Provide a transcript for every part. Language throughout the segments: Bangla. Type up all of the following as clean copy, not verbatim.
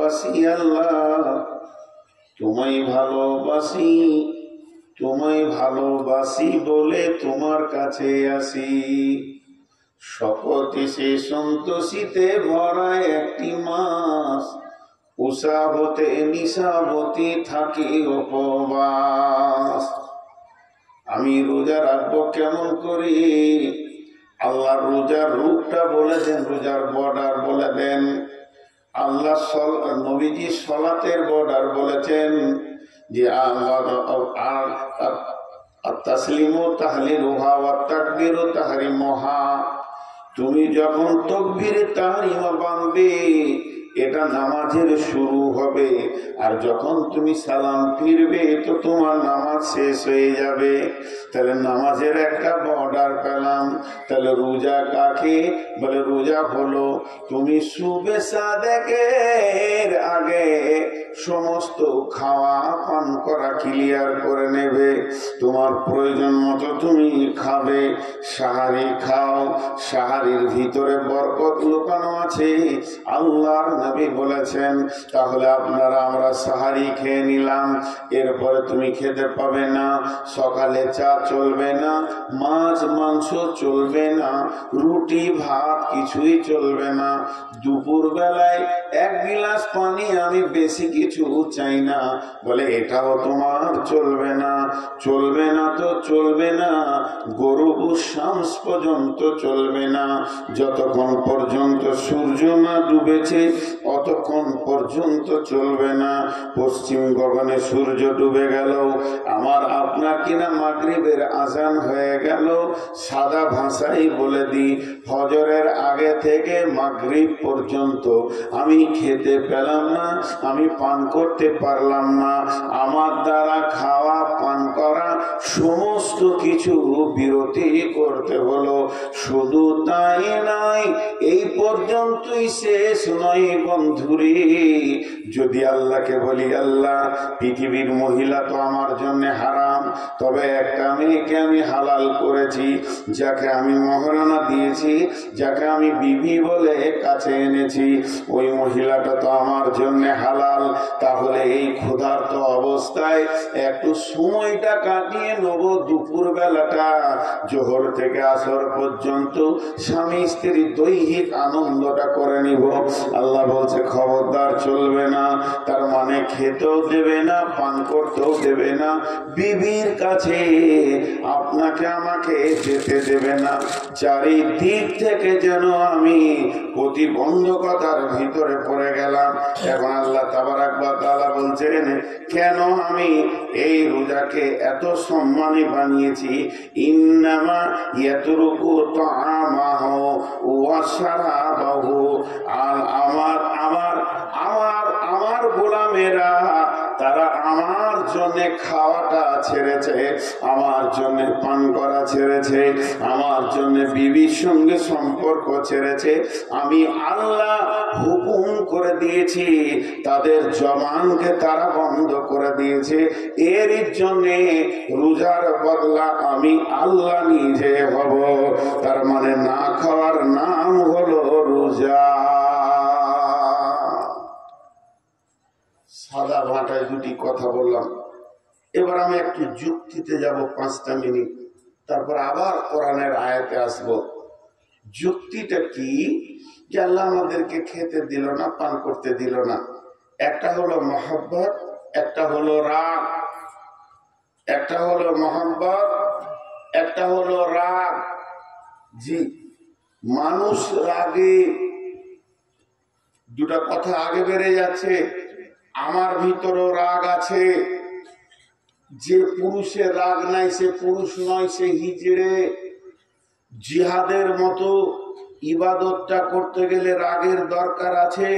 ভালোবাসি আল্লাহ, তোমায় ভালোবাসি, তোমায় ভালোবাসি বলে তোমার কাছে আসি। শপথে সে সন্তোষিতে ভরা একটি মাস, উষাবতে নিশাবতী থাকি উপবাস। আমি রোজা রাখবো কেমন করি? আল্লাহ রোজার রূপটা বলে দেন, রোজার বর্ডার বলে দেন। আল্লাহ নবীজি সলাতের বর্ডার বলেছেন যে তাসলিমু তাহলিলুহা ওয়া তাকবীরু তাহরিমুহা। তুমি যখন তাকবীরে তাহরিমা বাঁধবে এটা নামাজের শুরু হবে, আর যখন তুমি সালাম ফিরবে তো তোমার নামাজ শেষ হয়ে যাবে। তাহলে নামাজের একটা বর্ডার পেলাম। তাহলে রোজা কাকে বলে? রোজা হলো তুমি সুবে সাদেকের আগে সমস্ত খাওয়া পান করা ক্লিয়ার করে নেবে, তোমার প্রয়োজন মতো তুমি খাবে। সাহারি খাও, সাহারির ভিতরে বরকত লুকানো আছে, আল্লাহর নবী বলেছেন। তাহলে আপনারা আমরা সাহারি খেয়ে নিলাম, এরপরে তুমি খেতে পাবে না। সকালে চা চলবে না, মাছ মাংস চলবে না, রুটি ভাত কিছুই চলবে না। দুপুর বেলায় এক গিলাস পানি, আমি বেশি কিছু চাই না, বলে এটাও তোমার চলবে না। চলবে না তো চলবে না, গরুব শামস পর্যন্ত চলবে না। যতক্ষণ পর্যন্ত সূর্য না ডুবেছে অতক্ষণ পর্যন্ত চলবে না। পশ্চিম গগনে সূর্য ডুবে গেল, আমার আপনার কিনা মাগরিবের আজান হয়ে গেল। সাদা ভাষাই বলে দিই, ফজরের আগে থেকে মাগরিব পর্যন্ত আমি খেতে পেলাম না, আমি পান করতে পারলাম না। আমার দ্বারা খাওয়া পান করা সমস্ত কিছু বিরতি করতে হলো। শুধু তাই নয়, এই পর্যন্তই শেষ নয় বন্ধুরে। যদি আল্লাহকে বলি, আল্লাহ পৃথিবীর মহিলা তো আমার জন্য হারাম, তবে একটা মেয়েকে আমি হালাল করেছি, যাকে আমি মহারণা দিয়েছি, যাকে আমি বিবি বলে কাছে এনেছি, ওই মহিলাটা তো আমার জন্য হালাল। তাহলে এই ক্ষুধার্ত অবস্থায় একটু সময়টা কাটিয়ে নেবো, দুপুর বেলাটা জোহর থেকে আসর পর্যন্ত স্বামী স্ত্রী দৈহিক আনন্দটা করে নিব। আল্লাহ বলছে খবরদার চলবে না। তার মানে খেতেও দেবে না, পান করতেও দেবে না, বিবির কাছে আপনাকে আমাকে যেতে দেবে না। চারিদিক থেকে যেন আমি প্রতিবন্ধকতার ভিতরে পড়ে গেলাম। এখন আল্লাহ তাবারাক ওয়া তাআলা বলছেন, কেন আমি এই রোজাকে এত সম্মানী বানিয়েছি? ইন্নামা ইয়াতরুকু তাআমাহু ওয়া শারাবাহু। আর আমার গোলামেরা তারা আমার জন্য খাওয়াটা ছেড়েছে, আমার জন্য পান করা ছেড়েছে, আমার জন্য বিবির সঙ্গে সম্পর্ক ছেড়েছে। আমি আল্লাহ হুকুম করে দিয়েছি, তাদের জবানকে তারা বন্ধ করে দিয়েছে। এর জন্য রোজার বদলা আমি আল্লাহ নিজে হব। তার মানে না খাওয়ার নাম হলো রোজা। সাদা ভাটায় দুটি কথা বললাম, এবার আমি একটু যুক্তিতে যাব 5টা মিনিট, তারপর আবার কোরআনের আয়াতে আসব। যুক্তিটা কি? যে আল্লাহ আমাদেরকে খেতে দিল না, পান করতে দিল না। একটা হলো মহব্বত, একটা হলো রাগ। একটা হলো মহব্বত, একটা হলো রাগ। জি, মানুষ রাগে, দুটা কথা আগে বেড়ে যাচ্ছে। আমার ভিতরও রাগ আছে। যে পুরুষের রাগ নাই সে পুরুষ নয়, সে হিজড়ে। জিহাদের মতো ইবাদতটা করতে গেলে রাগের দরকার আছে।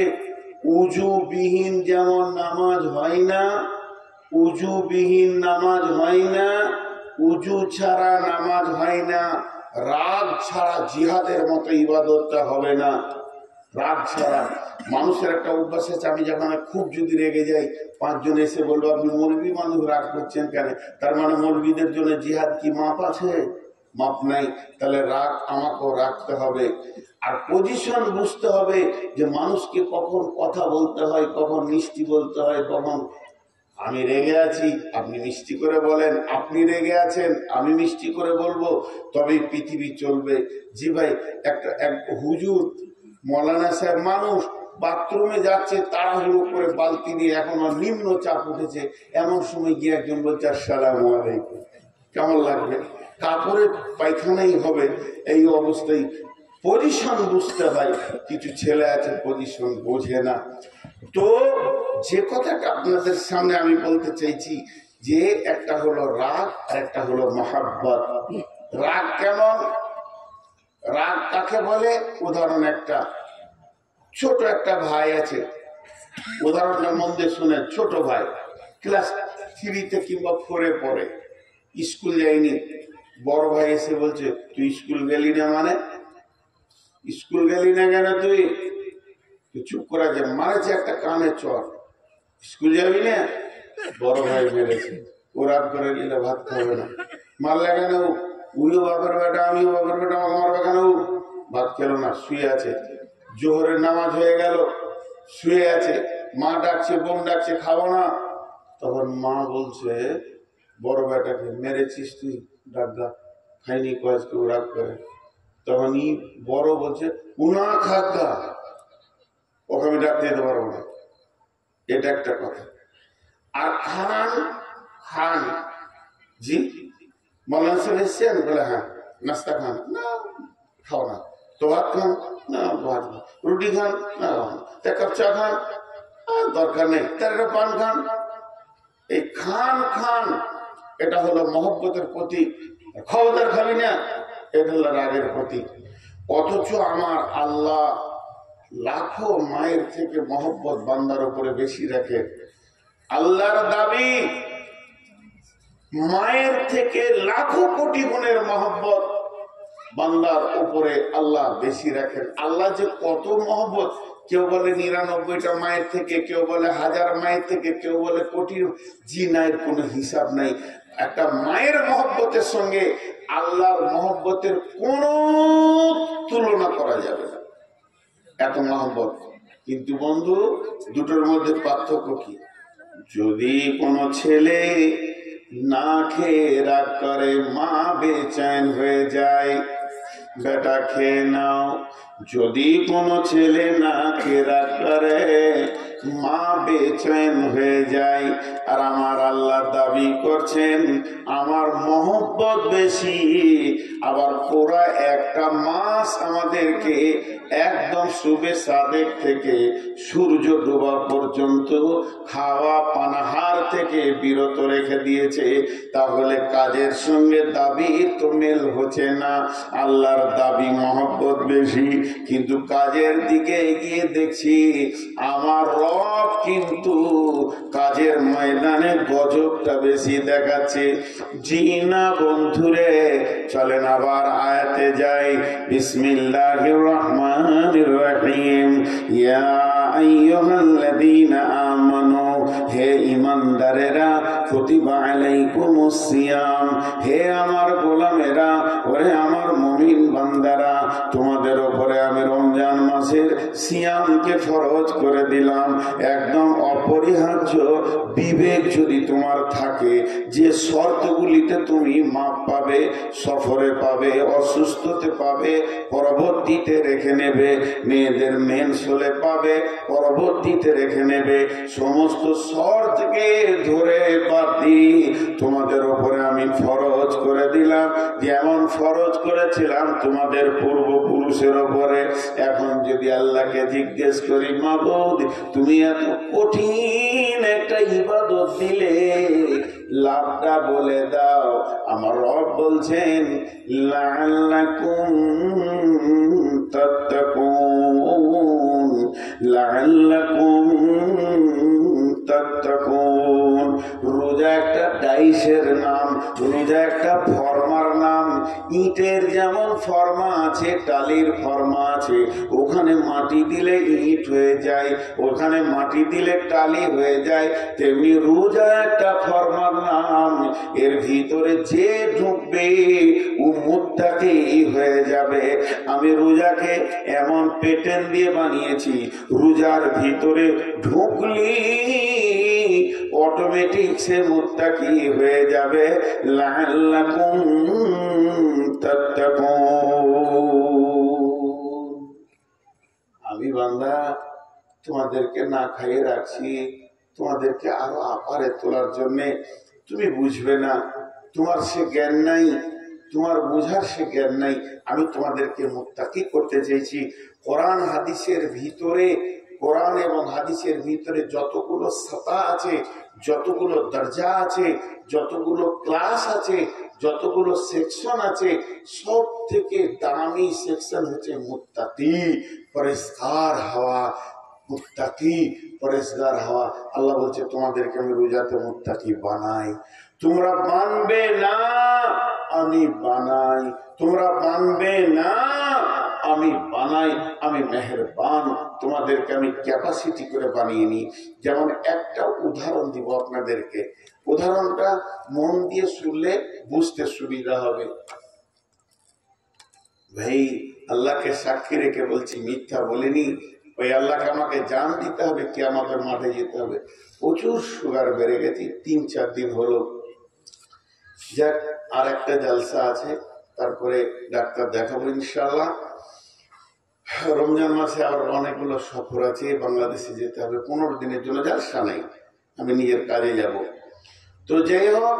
উজু বিহীন যেমন নামাজ হয় না, উজু বিহীন নামাজ হয় না, উজু ছাড়া নামাজ হয় না, রাগ ছাড়া জিহাদের মতো ইবাদতটা হবে না। রাগ ছাড়া মানুষের একটা অভ্যাস আছে, আমি যখন খুব যদি রেগে যাই, 5 জন এসে বলবো আপনি মৌলবী মানুষ রাগ করছেন কেন? তার মানে মৌলবীদের জন্য জিহাদ কি মাপ আছে? মাপ নাই। তাহলে রাগ আমাকেও রাখতে হবে। আর পজিশন বুঝতে হবে যে মানুষকে কখন কথা বলতে হয়, কখন মিষ্টি বলতে হয়, কখন আমি রেগে আছি আপনি মিষ্টি করে বলেন, আপনি রেগে আছেন আমি মিষ্টি করে বলবো, তবেই পৃথিবী চলবে। জি ভাই, এক হুজুর মৌলানা সাহেব মানুষ বাথরুমে যাচ্ছে তাড়াহুড়ো করে বালতি নিয়ে, এখন নিম্ন চাপ উঠেছে, এমন সময় গিয়ে একজন বলছে আসসালামু আলাইকুম। কেমন লাগবে? কাপড়ে পায়খানাই হবে। এই অবস্থায় পজিশন বুঝতে হয়। কিছু ছেলে আছে পজিশন বোঝে না। তো যে কথাটা আপনাদের সামনে আমি বলতে চাইছি যে একটা হলো রাগ আর একটা হলো মহাব্বত। রাগ কেমন? রাগ কাকে বলে? উদাহরণ, একটা ছোট একটা ভাই আছে, উদাহরণটা মন দিয়ে শুনে। ছোট ভাই ক্লাস 3-তে কিংবা 4-এ পড়ে, স্কুল যায়নি। বড় ভাই এসে বলছে তুই স্কুল গেলি না? মানে স্কুল গেলি না কেন? তুই চুপ করে যে মারেছে একটা কানে চর, স্কুল যাবি না? বড় ভাই মেরেছে, ও রাগ করে নিলে ভাত খাবে না। মারলে কেন? উইও বাপের বেটা আমিও বাপের বেটা, আমাকে মারবে কেন? ভাত খেলো না, শুয়ে আছে। জোহরের নামাজ হয়ে গেল, শুয়ে আছে। মা ডাকছে, বোন ডাকছে, খাবো না। তখন মা বলছে বড় বেটাকে, মেরেছিস তুই? ডাক ডাক, খাইনি কয়েককে রাগ করে। তখন বড় বলছে উনা খাগা, ওকে আমি ডাকতে যেতে পারবো না। এটা একটা কথা। আর খান খান, জি মৌলানা সাহেব এসছেন? বলে হ্যাঁ। নাস্তা খান? না খাও না। তো ভাত খান? না ভাত খান। রুটি খান? না এক কাপ চা খান? দরকার নেই। তার একটা পান খান। এই খান খান এটা হলো মহব্বতের প্রতীক। খবরদার খাবি না, এটা হলো রাগের প্রতীক। অথচ আমার আল্লাহ লাখো মায়ের থেকে মহব্বত বান্দার উপরে বেশি রাখে। আল্লাহর দাবি মায়ের থেকে লাখো কোটি গুণের মহব্বত বান্দার উপরে আল্লাহ বেশি রাখেন। আল্লাহ যে কত মহব্বত, কেউ বলে 99টা মায়ের থেকে, কেউ বলে 1000 মায়ের থেকে, কেউ বলে কোটি। জি না, এর কোনো হিসাব নাই। একটা মায়ের মহব্বতের সঙ্গে আল্লাহর মহব্বতের কোনো তুলনা করা যাবে না, এত মহব্বত। কিন্তু বন্ধু, দুটোর মধ্যে পার্থক্য কি? যদি কোনো ছেলে না খেয়ে রাগ করে, মা বেচैन হয়ে যায়, বেটা খেয়ে নাও। যদি কোনো ছেলে না খেয়ে রাগ করে, মা বেচैन হয়ে যায়। আর আমার আল্লাহ দাবি করছেন আমার মহব্বত বেশি। আবার পুরা একটা মাস আমাদেরকে একদম সুবে সাদেক থেকে সূর্য ডোবা পর্যন্ত খাওয়া পানাহার থেকে বিরত রেখে দিয়েছে। তাহলে কাজের সঙ্গে দাবি তো মেল হচ্ছে না। আল্লাহর দাবি মহব্বত বেশি, কিন্তু কাজের দিকে এগিয়ে দেখছি আমার রব কিন্তু কাজের ময়দানে গজবটা বেশি দেখাচ্ছে। জি না বন্ধুরে, চলেন আবার আয়াতে যাই। বিসমিল্লাহির রহমানির রহিম। ইয়া আইয়ুহাল্লাযীনা আমানু, হে ঈমানদারেরা, কুতিবা আলাইকুমুস সিয়াম, হে আমার গোলামেরা, ওরে আমার মুমিন বান্দারা, তোমাদের উপরে আমি রমজান মাসের সিয়ামকে ফরজ করে দিলাম। একদম অপরিহার্য বিবেক যদি তোমার থাকে, যে শর্তগুলিতে তুমি মাপ পাবে, সফরে পাবে, অসুস্থতে পাবে, পরবর্তীতে রেখে নেবে, মেয়েদের মেন্স হলে পাবে, পরবর্তীতে রেখে নেবে, সমস্ত শর্তকে ধরে বাদ দিয়ে তোমাদের উপরে আমি ফরজ করে দিলাম, যেমন ফরজ করেছিলাম তোমাদের পূর্বপুরুষের উপরে। এখন যদি আল্লাহকে জিজ্ঞেস করি, মাবুদ তুমি এত কঠিন একটা ইবাদত দিলে, লাভটা বলে দাও। আমার রব বলছেন লাআল্লাকুম তাত্তাকুন, লাআল্লাকুম তাত্তাকুন। রোজা একটা ডাইসের নাম, রোজা একটা ফর্মার নাম। ইটের যেমন ফর্মা আছে, টালির ফর্মা আছে, ওখানে মাটি দিলে ইট হয়ে যায়, ওখানে মাটি দিলে টালি হয়ে যায়, তেমনি রোজা একটা ফর্মার নাম। এর ভিতরে যে ঢুকবে ও মুত্তাকি হয়ে যাবে। আমি রোজাকে এমন পেটেন দিয়ে বানিয়েছি, রোজার ভিতরে ঢুকলি অটোমেটিক সে মুত্তাকি হয়ে যাবে। লাআল্লাকুম তাত্তাকুন। আমি বান্দা তোমাদেরকে না খাইয়ে রাখছি, তোমাদেরকে আরো আপারে তোলার জন্য। তুমি বুঝবে না, তোমার সে জ্ঞান নাই, তোমার বুঝার সে জ্ঞান নাই। আমি তোমাদেরকে মুত্তাকি করতে চেয়েছি। কোরআন হাদিসের ভিতরে, কোরআন এবং হাদিসের ভিতরে যতগুলো সাতা আছে, যতগুলো দরজা আছে, যতগুলো ক্লাস আছে, যতগুলো সেকশন আছে, সব থেকে দামি সেকশন হচ্ছে মুত্তাকি, পরিষ্কার হওয়া। মুত্তাকি পরেশগার হওয়া। আল্লাহ বলছে তোমাদেরকে আমি রোজাতে মুত্তাকি বানাই। তোমরা মানবে না, আমি বানাই। তোমরা মানবে না, আমি বানাই। আমি মেহেরবান, তোমাদেরকে আমি ক্যাপাসিটি করে বানিয়ে নিই। যেমন একটা উদাহরণ দিব আপনাদেরকে, উদাহরণটা মন দিয়ে শুনলে বুঝতে সুবিধা হবে। ভাই আল্লাহকে সাক্ষী রেখে বলছি, মিথ্যা বলিনি। ওই আল্লাহকে আমাকে জান দিতে হবে, কিয়ামতের মাঠে যেতে হবে। প্রচুর সুগার বেড়ে গেছে, 3-4 দিন হলো। যাক, আর একটা জলসা আছে, তারপরে ডাক্তার দেখাবো ইনশাআল্লাহ। রমজান মাসে আবার অনেকগুলো সফর আছে, বাংলাদেশে যেতে হবে। 15 দিনের জন্য জলসা নাই, আমি নিজের কাজে যাব। তো যাই হোক,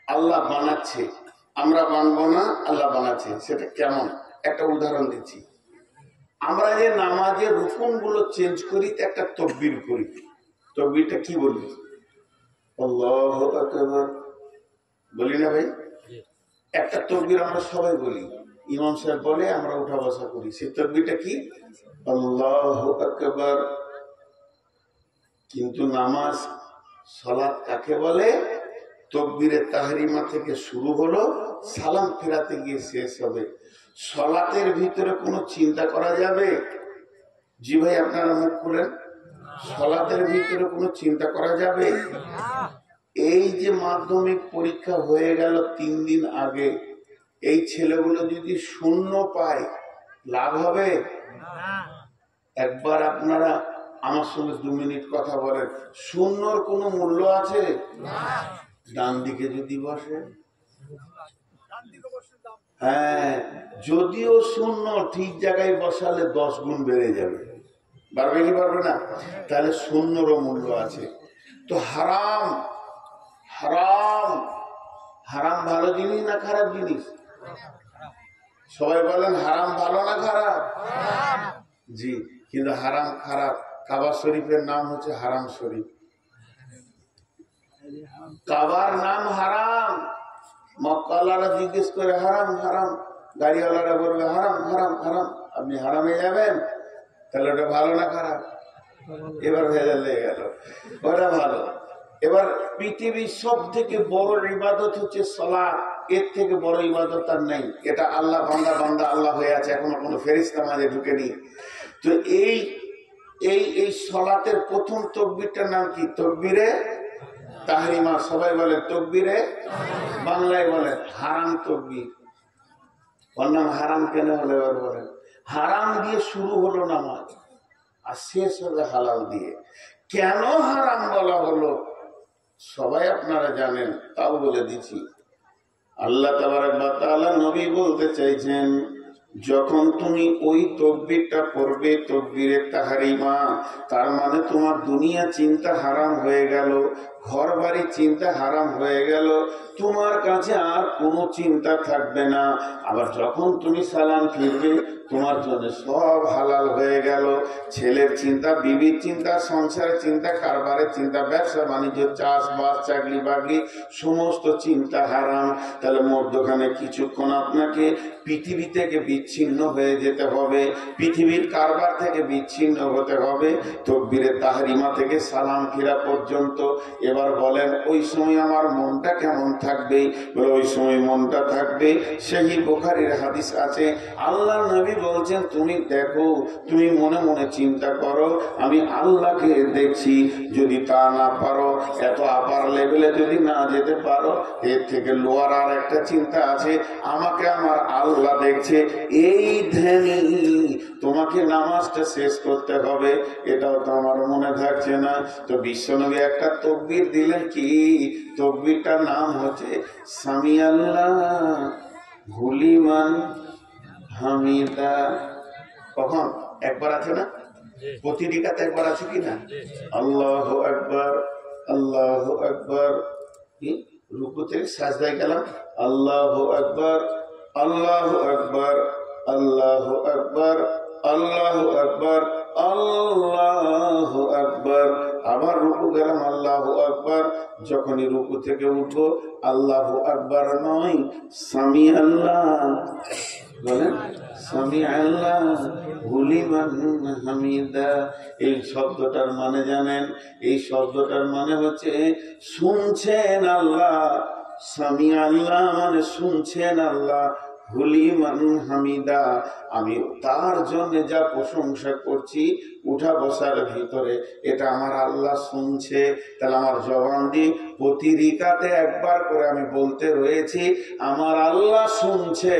আল্লাহ বানাচ্ছে, আমরা বানবো না, আল্লাহ বানাচ্ছে। সেটা কেমন একটা উদাহরণ দিচ্ছি। আমরা যে নামাজের রুকুন গুলো চেঞ্জ করি, একটা তকবীর করি। তকবীরটা কি বলি? আল্লাহু আকবার বলি না ভাই? একটা তকবীর আমরা সবাই বলি, ইমাম সাহেব বলে, আমরা উঠা বসা করি। সেই তকবীরটা কি? আল্লাহু আকবার। কিন্তু নামাজ, সালাত কাকে বলে? তকবীরে তাহরিমা থেকে শুরু হলো, সালাম ফেরাতে গিয়ে শেষ হবে। সালাতের ভিতরে কোনো চিন্তা করা যাবে? জি ভাই, আপনারা মুখ খুলেন। সালাতের ভিতরে কোনো চিন্তা করা যাবে? এই যে মাধ্যমিক পরীক্ষা হয়ে গেল 3 দিন আগে, এই ছেলেগুলো যদি 0 পায়, লাভ হবে? একবার আপনারা আমার সঙ্গে 2 মিনিট কথা বলেন। 0-র কোনো মূল্য আছে? ডান দিকে যদি বসে, হ্যাঁ, যদিও 0 ঠিক জায়গায় বসালে 10 গুণ বেড়ে যাবে। পারবে কি পারবে না? তাহলে 0-রও মূল্য আছে। তো হারাম, হারাম, হারাম ভালো জিনিস না খারাপ জিনিস? সবাই বলেন হারাম ভালো না খারাপ? জি, কিন্তু হারাম খারাপ। কাবা শরীফের নাম হচ্ছে হারাম শরীফ। কাবার নাম হারাম। মক্কাওয়ালারা জিজ্ঞেস করে হারাম হারাম, গাড়িওয়ালারা বলবে হারাম হারাম হারাম। আপনি হারামে যাবেন, তাহলে ওটা ভালো না খারাপ? এবার ভেজাল লেগে গেল, ওটা ভালো। এবার পৃথিবীর সব থেকে বড় ইবাদত হচ্ছে সালাত। এর থেকে বড় ইবাদত আর নেই। এটা আল্লাহ বান্দা বান্দা আল্লাহ হয়ে আছে, এখনো কোনো ফেরেশতা মাঝে ঢুকেনি। তো এই এই এই সালাতের প্রথম তাকবীরটার নাম কি? তাকবীরে তাহরিমা। সবাই বলে তাকবীরে, বাংলায় বলে হারাম তাকবীর। ওর নাম হারাম কেন হলো? এবার বলেন। হারাম দিয়ে শুরু হলো নামাজ, আর শেষ হবে হালাল দিয়ে। কেন হারাম বলা হলো সবাই আপনারা জানেন, তাও বলে দিচ্ছি। আল্লাহ তাবারক ওয়া তাআলা নবী বলতে চাইছেন, যখন তুমি ওই তাকবীরটা পড়বে, তাকবীরে তাহরিমা, তার মানে তোমার দুনিয়া চিন্তা হারাম হয়ে গেল, ঘর বাড়ি চিন্তা হারাম হয়ে গেল, তোমার কাছে আর কোনো চিন্তা থাকবে না। আবার যখন তুমি সালাম ফিরবে, তোমার জন্য সব হালাল হয়ে গেল। ছেলের চিন্তা, বিবির চিন্তা, সংসারের চিন্তা, কারবারের চিন্তা, ব্যবসা বাণিজ্য, চাষবাস, চাকরি বাকরি, সমস্ত চিন্তা হারাম। তাহলে মধ্যখানে কিছুক্ষণ আপনাকে পৃথিবী থেকে বিচ্ছিন্ন হয়ে যেতে হবে, পৃথিবীর কারবার থেকে বিচ্ছিন্ন হতে হবে। তাকবীরে তাহরিমা থেকে সালাম ফিরা পর্যন্ত এবার বলেন ওই সময় আমার মনটা কেমন থাকবে? বলে ওই সময় মনটা থাকবে, সহিহ বুখারীর হাদিস আছে, আল্লাহর নবী বলছেন তুমি দেখো, তুমি মনে মনে চিন্তা করো আমি আল্লাহকে দেখছি, যদি তা না পারো, এত আপার লেভেলে যদি না যেতে পারো, এর থেকে লোয়ার আর একটা চিন্তা আছে, আমাকে আমার আল্লাহ দেখছে, এই ধ্যানে তোমাকে নামাজটা শেষ করতে হবে। এটাও তো আমার মনে থাকছে না। তো বিশ্বনবী একটা তাকবীর দিলেন, কি তাকবীরটার নাম হচ্ছে সামি আল্লাহ হুলিমান হামিদা। কখন? একবার আছে না? প্রতিটি কাতে একবার আছে কিনা? আল্লাহু আকবার, আল্লাহু আকবার। রুকু থেকে সাজদায় গেলাম, আল্লাহু আকবার, আল্লাহু আকবার, আল্লাহু আকবার, আল্লাহু আকবার, আল্লাহু আকবার। আবার রুকু গেলাম, আল্লাহু আকবার। যখনই রুকু থেকে উঠবো আল্লাহু আকবার নয়, সামি আল্লাহ বলেন, সামি আল্লাহ হুলিমান হামিদা। এই শব্দটার মানে জানেন? এই শব্দটার মানে হচ্ছে শুনছেন আল্লাহ। সামি আল্লাহ মানে শুনছেন আল্লাহ, হুলিমান হামিদা আমি তার জন্য যা প্রশংসা করছি উঠা বসার ভিতরে, এটা আমার আল্লাহ শুনছে। তাহলে আমার জবান দিয়ে প্রতি রিকাতে একবার করে আমি বলতে রয়েছি আমার আল্লাহ শুনছে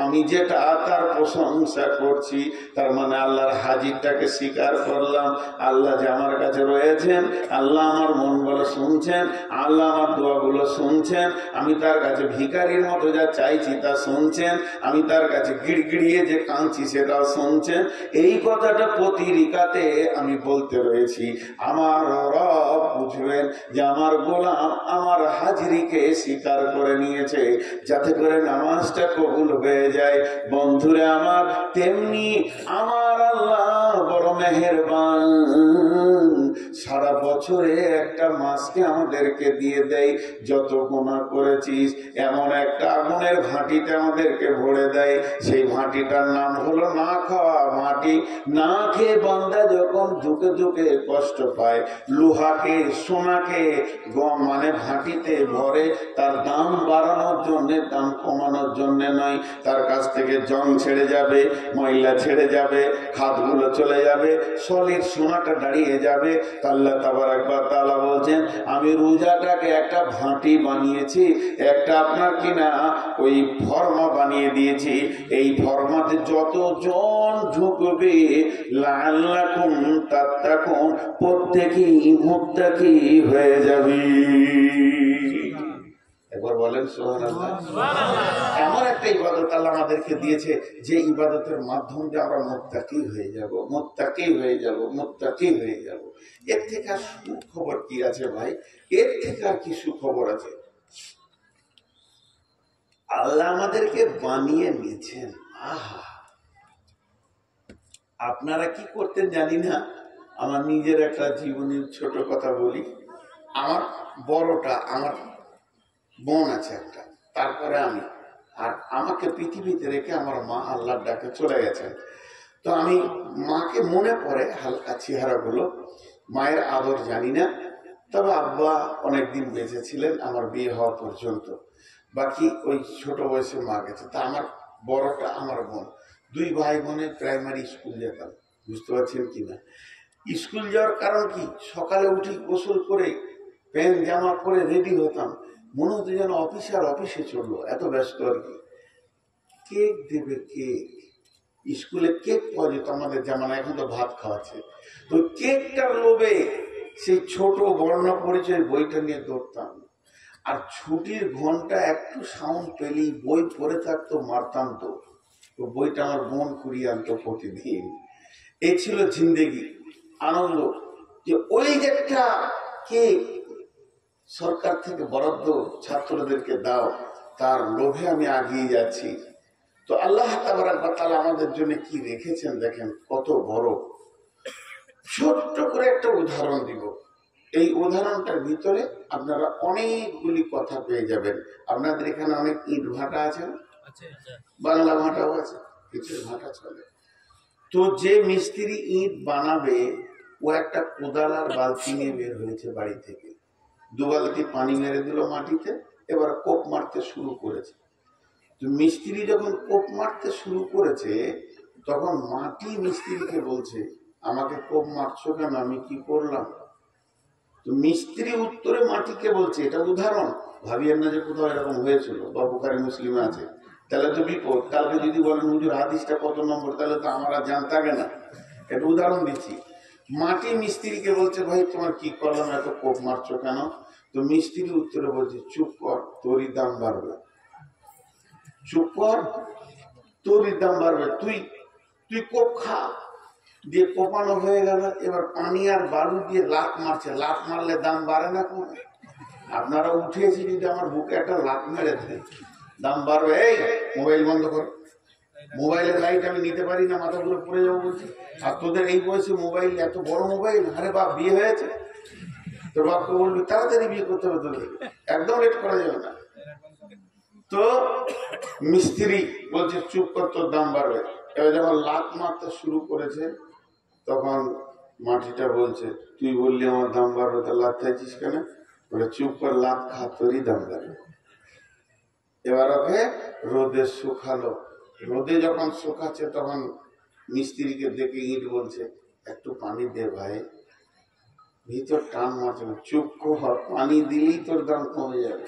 আমি যেটা তার প্রশংসা করছি। তার মানে আল্লাহর হাজিরটাকে স্বীকার করলাম, আল্লাহ যে আমার কাছে রয়েছেন, আল্লাহ আমার মন বলে শুনছেন, আল্লাহ আমার দোয়াগুলো শুনছেন, আমি তার কাছে ভিখারির মতো যা চাইছি তা শুনছেন, আমি তার কাছে গিড়গিড়িয়ে যে কাঁদছি সেটাও শুনছেন। এই কথাটা প্রতি রিকাতে আমি বলতে রয়েছি। আমার রব বুঝবেন যে আমার গোলাম আমার হাজিরিকে স্বীকার করে নিয়েছে, যাতে করে নামাজটা কবুল হয়ে যায়। বন্ধুরে আমার, তেমনি আমার আল্লাহ বড় মেহেরবান, সারা বছরে একটা মাসকে আমাদেরকে দিয়ে দেয়। যত গুনাহ করেছিস এমন একটা আগুনের ভাটিতে আমাদেরকে ভরে দেয়। সেই ভাটিটার নাম হলো না খাওয়া ভাটি। না খেয়ে বান্দা যখন ধুকে ধুকে কষ্ট পায়, লোহাকে সোনাকে মানে ভাটিতে ভরে, তার দাম বাড়ানোর জন্য, দাম কমানোর জন্য নয়। তার কাছ থেকে জং ছেড়ে যাবে, ময়লা ছেড়ে যাবে, খাদগুলো চলে যাবে, সলিড সোনাটা দাঁড়িয়ে যাবে। আল্লাহ তাবারাক ওয়া তাআলা বলছেন আমি রোজাটাকে একটা ভাটি বানিয়েছি, একটা আপনার কিনা ওই ফর্মা বানিয়ে দিয়েছি। এই ফর্মাতে যতজন ঢুকবে লাআল্লাকুম তাত্তাকুন, প্রত্যেকেই মুত্তাকি হয়ে যাবে। একবার বলেন সুবহানাল্লাহ। এমন একটা ইবাদত আল্লাহ আমাদেরকে দিয়েছে যে ইবাদতের মাধ্যম দিয়ে আমরা মুত্তাকি হয়ে যাব, মুত্তাকি হয়ে যাব, মুত্তাকি হয়ে যাব। এর থেকে আর সুখবর কি আছে ভাই? এর থেকে আর কি সুখবর আছে? আল্লাহ আমাদেরকে বানিয়ে নিয়েছেন। আহা, আপনারা কি করতেন জানি না। আমার নিজের একটা জীবনের ছোট কথা বলি। আমার বড়টা, আমার বোন আছে একটা, তারপরে আমি, আর আমাকে পৃথিবীতে রেখে আমার মা আল্লাহর ডাকে চলে গেছেন। তো আমি মাকে মনে পড়ে হালকা চেহারাগুলো, মায়ের আদর জানি না। তবে আব্বা অনেকদিন বেঁচে ছিলেন আমার বিয়ে হওয়া পর্যন্ত, বাকি ওই ছোট বয়সে মা গেছে। তা আমার বড়টা আমার বোন, দুই ভাই বোনে প্রাইমারি স্কুল যেতাম, বুঝতে পারছেন কিনা। স্কুল যাওয়ার কারণ কি, সকালে উঠি গোসল করে প্যান্ট জামা পরে রেডি হতাম, মনে হতো যেন অফিসার অফিসে চললো, এত ব্যস্ত আর কি। কেক দেবে, কেক, স্কুলে কেক পাওয়া যেত আমাদের জামানা, এখন তো ভাত খাওয়াচ্ছে। তো কেকটার লোভে সেই ছোট বর্ণ পরিচয় বইটা নিয়ে দৌড়তাম। আর ছুটির ঘন্টা একটু সাউন্ড পেলেই বই পড়ে থাকতো, মারতাম তো। বইটা আমার বোন কুড়িয়ে আনতো প্রতিদিন। এই ছিল জিন্দেগি, আনন্দ। যে ওই যে একটা কেক সরকার থেকে বরাদ্দ ছাত্রদেরকে দাও, তার লোভে আমি আগিয়ে যাচ্ছি। তো আল্লাহ তাবারাক ওয়া তাআলা আমাদের জন্য কি রেখেছেন দেখেন, কত বড়। ছোট্ট করে একটা উদাহরণ দিব। এই উদাহরণটার ভিতরে আপনারা অনেকগুলি কথা পেয়ে যাবেন। আপনাদের এখানে অনেক ইট ভাটা আছে না? বাংলা ভাটাও আছে, কিছু ভাটা চলে। তো যে মিস্ত্রি ইট বানাবে ও একটা কোদাল আর বালতি নিয়ে বের হয়েছে বাড়ি থেকে। দু বালতি পানি মেরে দিল মাটিতে, এবার কোপ মারতে শুরু করেছে। মিস্ত্রি যখন কোপ মারতে শুরু করেছে তখন মাটি মিস্ত্রিকে বলছে, আমাকে কোপ মারছো কেন, আমি কি করলাম? তো মিস্ত্রি উত্তরে মাটিকে বলছে, এটা উদাহরণ, ভাবিয়েন না যে কোথাও এরকম হয়েছিল বা বুখারী মুসলিমে আছে, তাহলে তো বিপদ। কালকে যদি বলেন হুজুর হাদিসটা কত নম্বর, তাহলে তো আমার আর জানতে হবে না। এটা উদাহরণ দিচ্ছি। মাটি মিস্ত্রিকে বলছে, ভাই তোমার কি করলাম, এত কোপ মারছো কেন? তো মিস্ত্রি উত্তরে বলছে, চুপ কর, তোরই দাম বাড়বে। চুপ কর, তোরই দাম বাড়বে, তুই কোপ খা। দিয়ে কোপানো হয়ে গেল, এবার পানি আর বালু দিয়ে লাত মারছে। লাত মারলে দাম বাড়ে না কমে? আপনারা উঠিয়েছি, যদি আমার বুকে একটা লাত মেরে দেয় দাম বাড়বে। এই মোবাইল বন্ধ কর, মোবাইলের লাইট আমি নিতে পারি না, মাথা ঘুরে পড়ে যাবো বলছি। আর তোদের এই বয়সে মোবাইল, এত বড় মোবাইল, আরে বাপ বিয়ে হয়েছে? তোর বাপকে বলবি তাড়াতাড়ি বিয়ে করতে হবে তোদের, একদম লেট করা যাবে না। তো মিস্ত্রি বলছে চুপ কর, তোর দাম বাড়বে। এবার যখন লাত মারতে শুরু করেছে তখন মাটিটা বলছে, তুই বললি আমার দাম বাড়বে, তো লাত খাইছিস কেন? বলে চুপ কর, লাত খা, তোরই দাম বাড়বে। এবার ওকে রোদে শুকালো। রোদে যখন শুকাচ্ছে তখন মিস্ত্রিকে দেখে ইট বলছে, একটু পানি দে ভাই, ভিতর টান মারছে না। চুপ কর, পানি দিলেই তোর দাম কমে যাবে,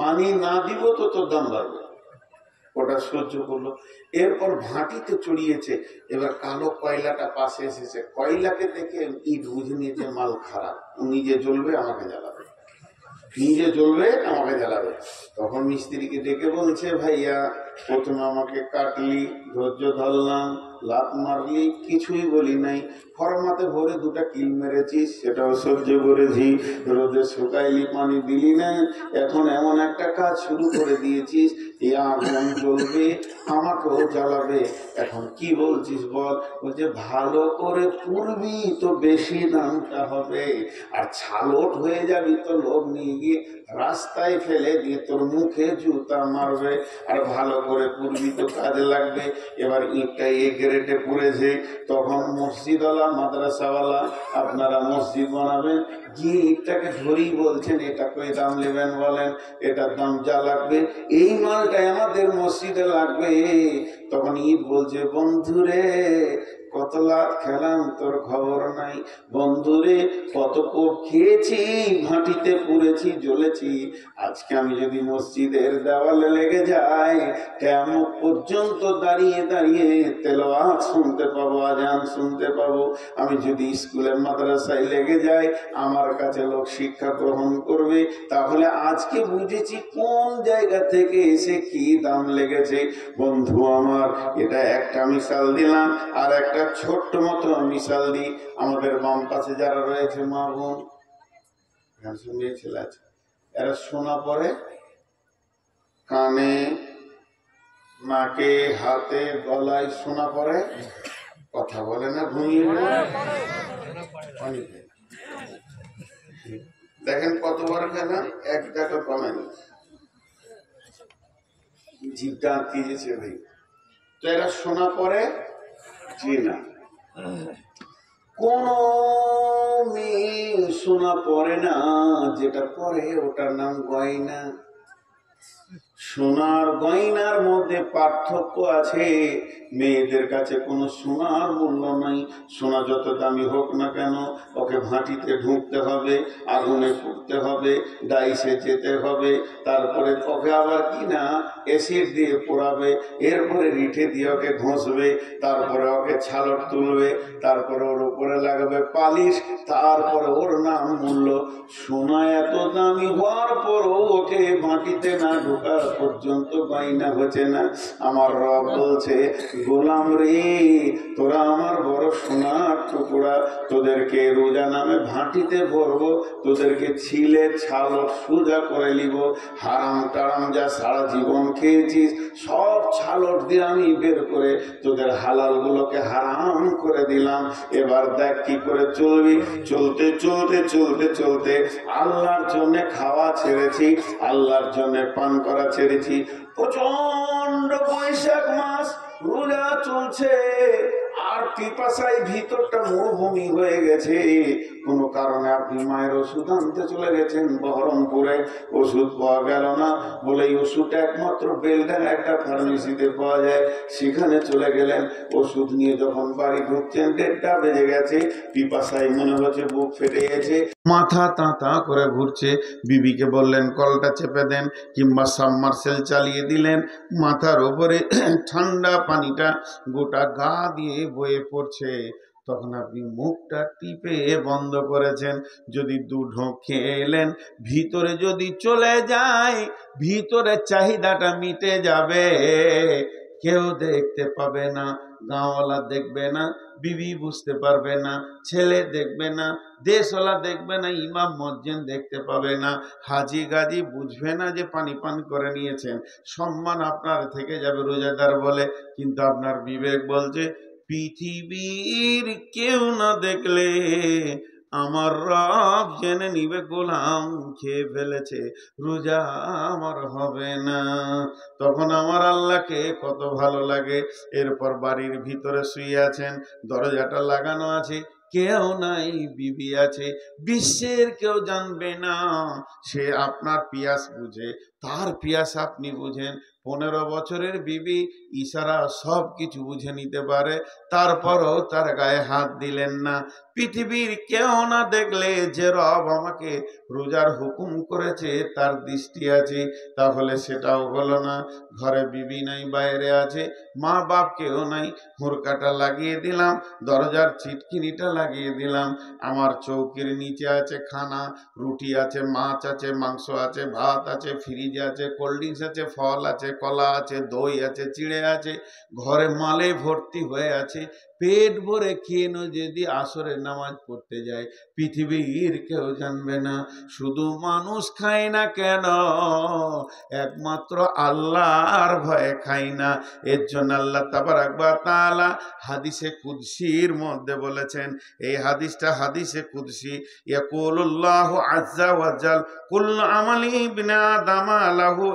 পানি না দিব তো তোর দাম বাড়বে। ওটা সহ্য করলো। এরপর ভাটিতে চড়িয়েছে, এবার কালো কয়লাটা পাশে এসেছে, কয়লাকে দেখে ইট বুঝে নিয়েছে মাল খারাপ, নিজে জ্বলবে আমাকে জ্বালাবে, নিজে জ্বলবে আমাকে জ্বালাবে। তখন মিস্ত্রিকে ডেকে বলছে, ভাইয়া প্রথমে আমাকে কাটলি, ধৈর্য ধরলাম, লাত মারলি, কিছুই বলি নাই, ফরমাতে ভরে দুটা কিল মেরেছিস, সেটাও সহ্য করেছি, রোদে শুকাইলি, পানি দিলি না, এখন এমন একটা কাজ শুরু করে দিয়েছিস, এই আগুন জ্বলবে, আমাকেও জ্বালাবে, এখন কি বলছিস বল? বলছে ভালো করে পুরবি তো বেশি দামটা হবে, আর ছালট হয়ে যাবি তো লোক নিয়ে গিয়ে রাস্তায় ফেলে দিয়ে তোর মুখে জুতা মারবে, আর ভালো করে পুরবি তো কাজে লাগবে। এবার ইটটা এ গ্রেডে পুড়েছে, তখন মসজিদওয়ালা, মাদ্রাসাওয়ালা, আপনারা মসজিদ বানাবেন, গিয়ে ইটটাকে ধরেই বলছেন, এটা কই দাম নেবেন বলেন, এটার দাম যা লাগবে, এই মালটাই আমাদের মসজিদে লাগবে। তখন ইট বলছে, বন্ধুরে কত লাখ খেলাম তোর খবর নাই, বন্ধুরে কত কোপ খেয়েছি, ভাটিতে পুড়েছি, জ্বলেছি, আজকে আমি যদি মসজিদের দেওয়ালে লেগে যাই, কেমন পর্যন্ত দাঁড়িয়ে দাঁড়িয়ে তেলাওয়াত শুনতে পাবো, আজান শুনতে পাবো। আমি যদি স্কুলের মাদ্রাসায় লেগে যাই, আমার কাছে লোক শিক্ষা গ্রহণ করবে। তাহলে আজকে বুঝেছি কোন জায়গা থেকে এসে কি দাম লেগেছে। বন্ধু আমার, এটা একটা মিশাল দিলাম, আর একটা ছোট্ট মতো মিশাল দিই। আমাদের বাম পাশে যারা রয়েছে মা বোন, মেয়ে ছেলে আছে, এরা শোনা পরে কানে, নাকে, হাতে, গলায় শোনা পরে, কথা বলে না, ঘুমিয়ে দেখেন কতবার খেলা, এক টাকা কমেনি, জিভটা আটকিয়েছে ভাই। তো এরা শোনা পরে জি না, কোন মেয়ে শোনা পড়ে না, যেটা পরে ওটার নাম গয়না। সোনার গয়নার মধ্যে পার্থক্য আছে। মেয়েদের কাছে কোনো সোনার মূল্য নাই। সোনা যত দামি হোক না কেন, ওকে ভাটিতে ঢুকতে হবে, আগুনে ফুটতে হবে, ডাইসে যেতে হবে, তারপরে ওকে আবার কিনা অ্যাসিড দিয়ে পোড়াবে, এরপরে রিঠে দিয়ে ওকে ঘষবে, তারপরে ওকে ছালট তুলবে, তারপরে ওর উপরে লাগাবে পালিশ, তারপরে ওর নাম মূল্য। সোনা এত দামি হওয়ার পরও ওকে ভাটিতে না ঢোকা পর্যন্ত গয়না হচ্ছে না। আমার রব বলছে, গোলাম রে, তোরা আমার বড় সোনার টুকরা, তোদেরকে রোজা নামে ভাটিতে ভরবো, তোদেরকে ছিলে ছালট সোজা করে নিব। হারাম টারাম যা সারা জীবন খেয়েছিস, সব ছালট দিয়ে আমি বের করে তোদের হালাল গুলোকে হারাম করে দিলাম। এবার দেখ কি করে চলবি। চলতে চলতে চলতে চলতে আল্লাহর জন্য খাওয়া ছেড়েছি, আল্লাহর জন্য পান করা ছেড়েছি। প্রচন্ড বৈশাখ মাস, রোজা চলছে, আর পিপাসায় ভিতরটা মরুভূমি হয়ে গেছে, কোনো কারণে আপনি মায়ের ওষুধ আনতে চলে গেছেন বহরমপুরে, ওষুধ পাওয়া গেল না বলে এই ওষুধ একমাত্র বেলডাঙ্গা একটা ফার্মেসিতে পাওয়া যায়, সেখানে চলে গেলেন। ওষুধ নিয়ে যখন বাড়ি ঢুকছেন 1:30 বেজে গেছে, পিপাসায় মনে হচ্ছে বুক ফেটে গেছে, মাথা তাঁতা করে ঘুরছে। বিবিকে বললেন কলটা চেপে দেন, কিংবা সাবমার্সেল চালিয়ে দিলেন, মাথার ওপরে ঠান্ডা পানিটা গোটা গা দিয়ে বয়ে পড়ছে। তখন আপনি মুখটা টিপে বন্ধ করেছেন, যদি 2 ঢোক খেয়ে এলেন, ভিতরে যদি চলে যায়, ভিতরে চাহিদাটা মিটে যাবে, কেউ দেখতে পাবে না, গাঁওয়ালা দেখবে না, বিবি বুঝতে পারবে না, ছেলে দেখবে না, দেশওয়ালা দেখবে না, ইমাম মজ্জেন দেখতে পাবে না, হাজি গাজি বুঝবে না যে পানি পান করে নিয়েছেন, সম্মান আপনার থেকে যাবে রোজাদার বলে। কিন্তু আপনার বিবেক বলছে পৃথিবীর কেউ না দেখলে আমার রব জেনে নিবে গোলাম খেয়ে ফেলেছে, রোজা আমার হবে না। তখন আমার আল্লাহকে কত ভালো লাগে। এরপর বাড়ির ভিতরে শুয়ে আছেন, দরজাটা লাগানো আছে, কেউ নাই, বিবি আছে, বিশ্বের কেউ জানবে না। সে আপনার পিয়াস বুঝে, তার পিয়াস আপনি বুঝেন। 15 বছরের বিবি ইশারা সব কিছু বুঝে নিতে পারে, তারপরও তার গায়ে হাত দিলেন না। পৃথিবীর কেউ না দেখলে যে রব আমাকে রোজার হুকুম করেছে তার দৃষ্টি আছে, তাহলে সেটাও হলো না। ঘরে বিবি নাই, বাইরে আছে, মা বাপ কেউ নাই, হুরকাটা লাগিয়ে দিলাম, দরজার চিটকিনিটা লাগিয়ে দিলাম, আমার চৌকির নিচে আছে খানা, রুটি আছে, মাছ আছে, মাংস আছে, ভাত আছে, ফ্রিজ আছে, কোল্ড ড্রিঙ্কস আছে, ফল আছে, কলা আছে, দই আছে, চিড়ে আছে, ঘরে মালে ভর্তি হয়ে আছে। পেট ভরে খেয়ে যদি আসরের নামাজ পড়তে যায়, পৃথিবীর কেউ জানবে না। শুধু মানুষ খায় না কেন, একমাত্র আল্লাহর ভয়ে খাই না। এর জন্য আল্লাহ তাবারাক ওয়া তাআলা হাদিসে কুদসির মধ্যে বলেছেন, এই হাদিসটা হাদিসে কুদসি, ইয়াকুলুল্লাহু আযজা ওয়া জাল কুল্লু আমালি ইবনে আদম লাহু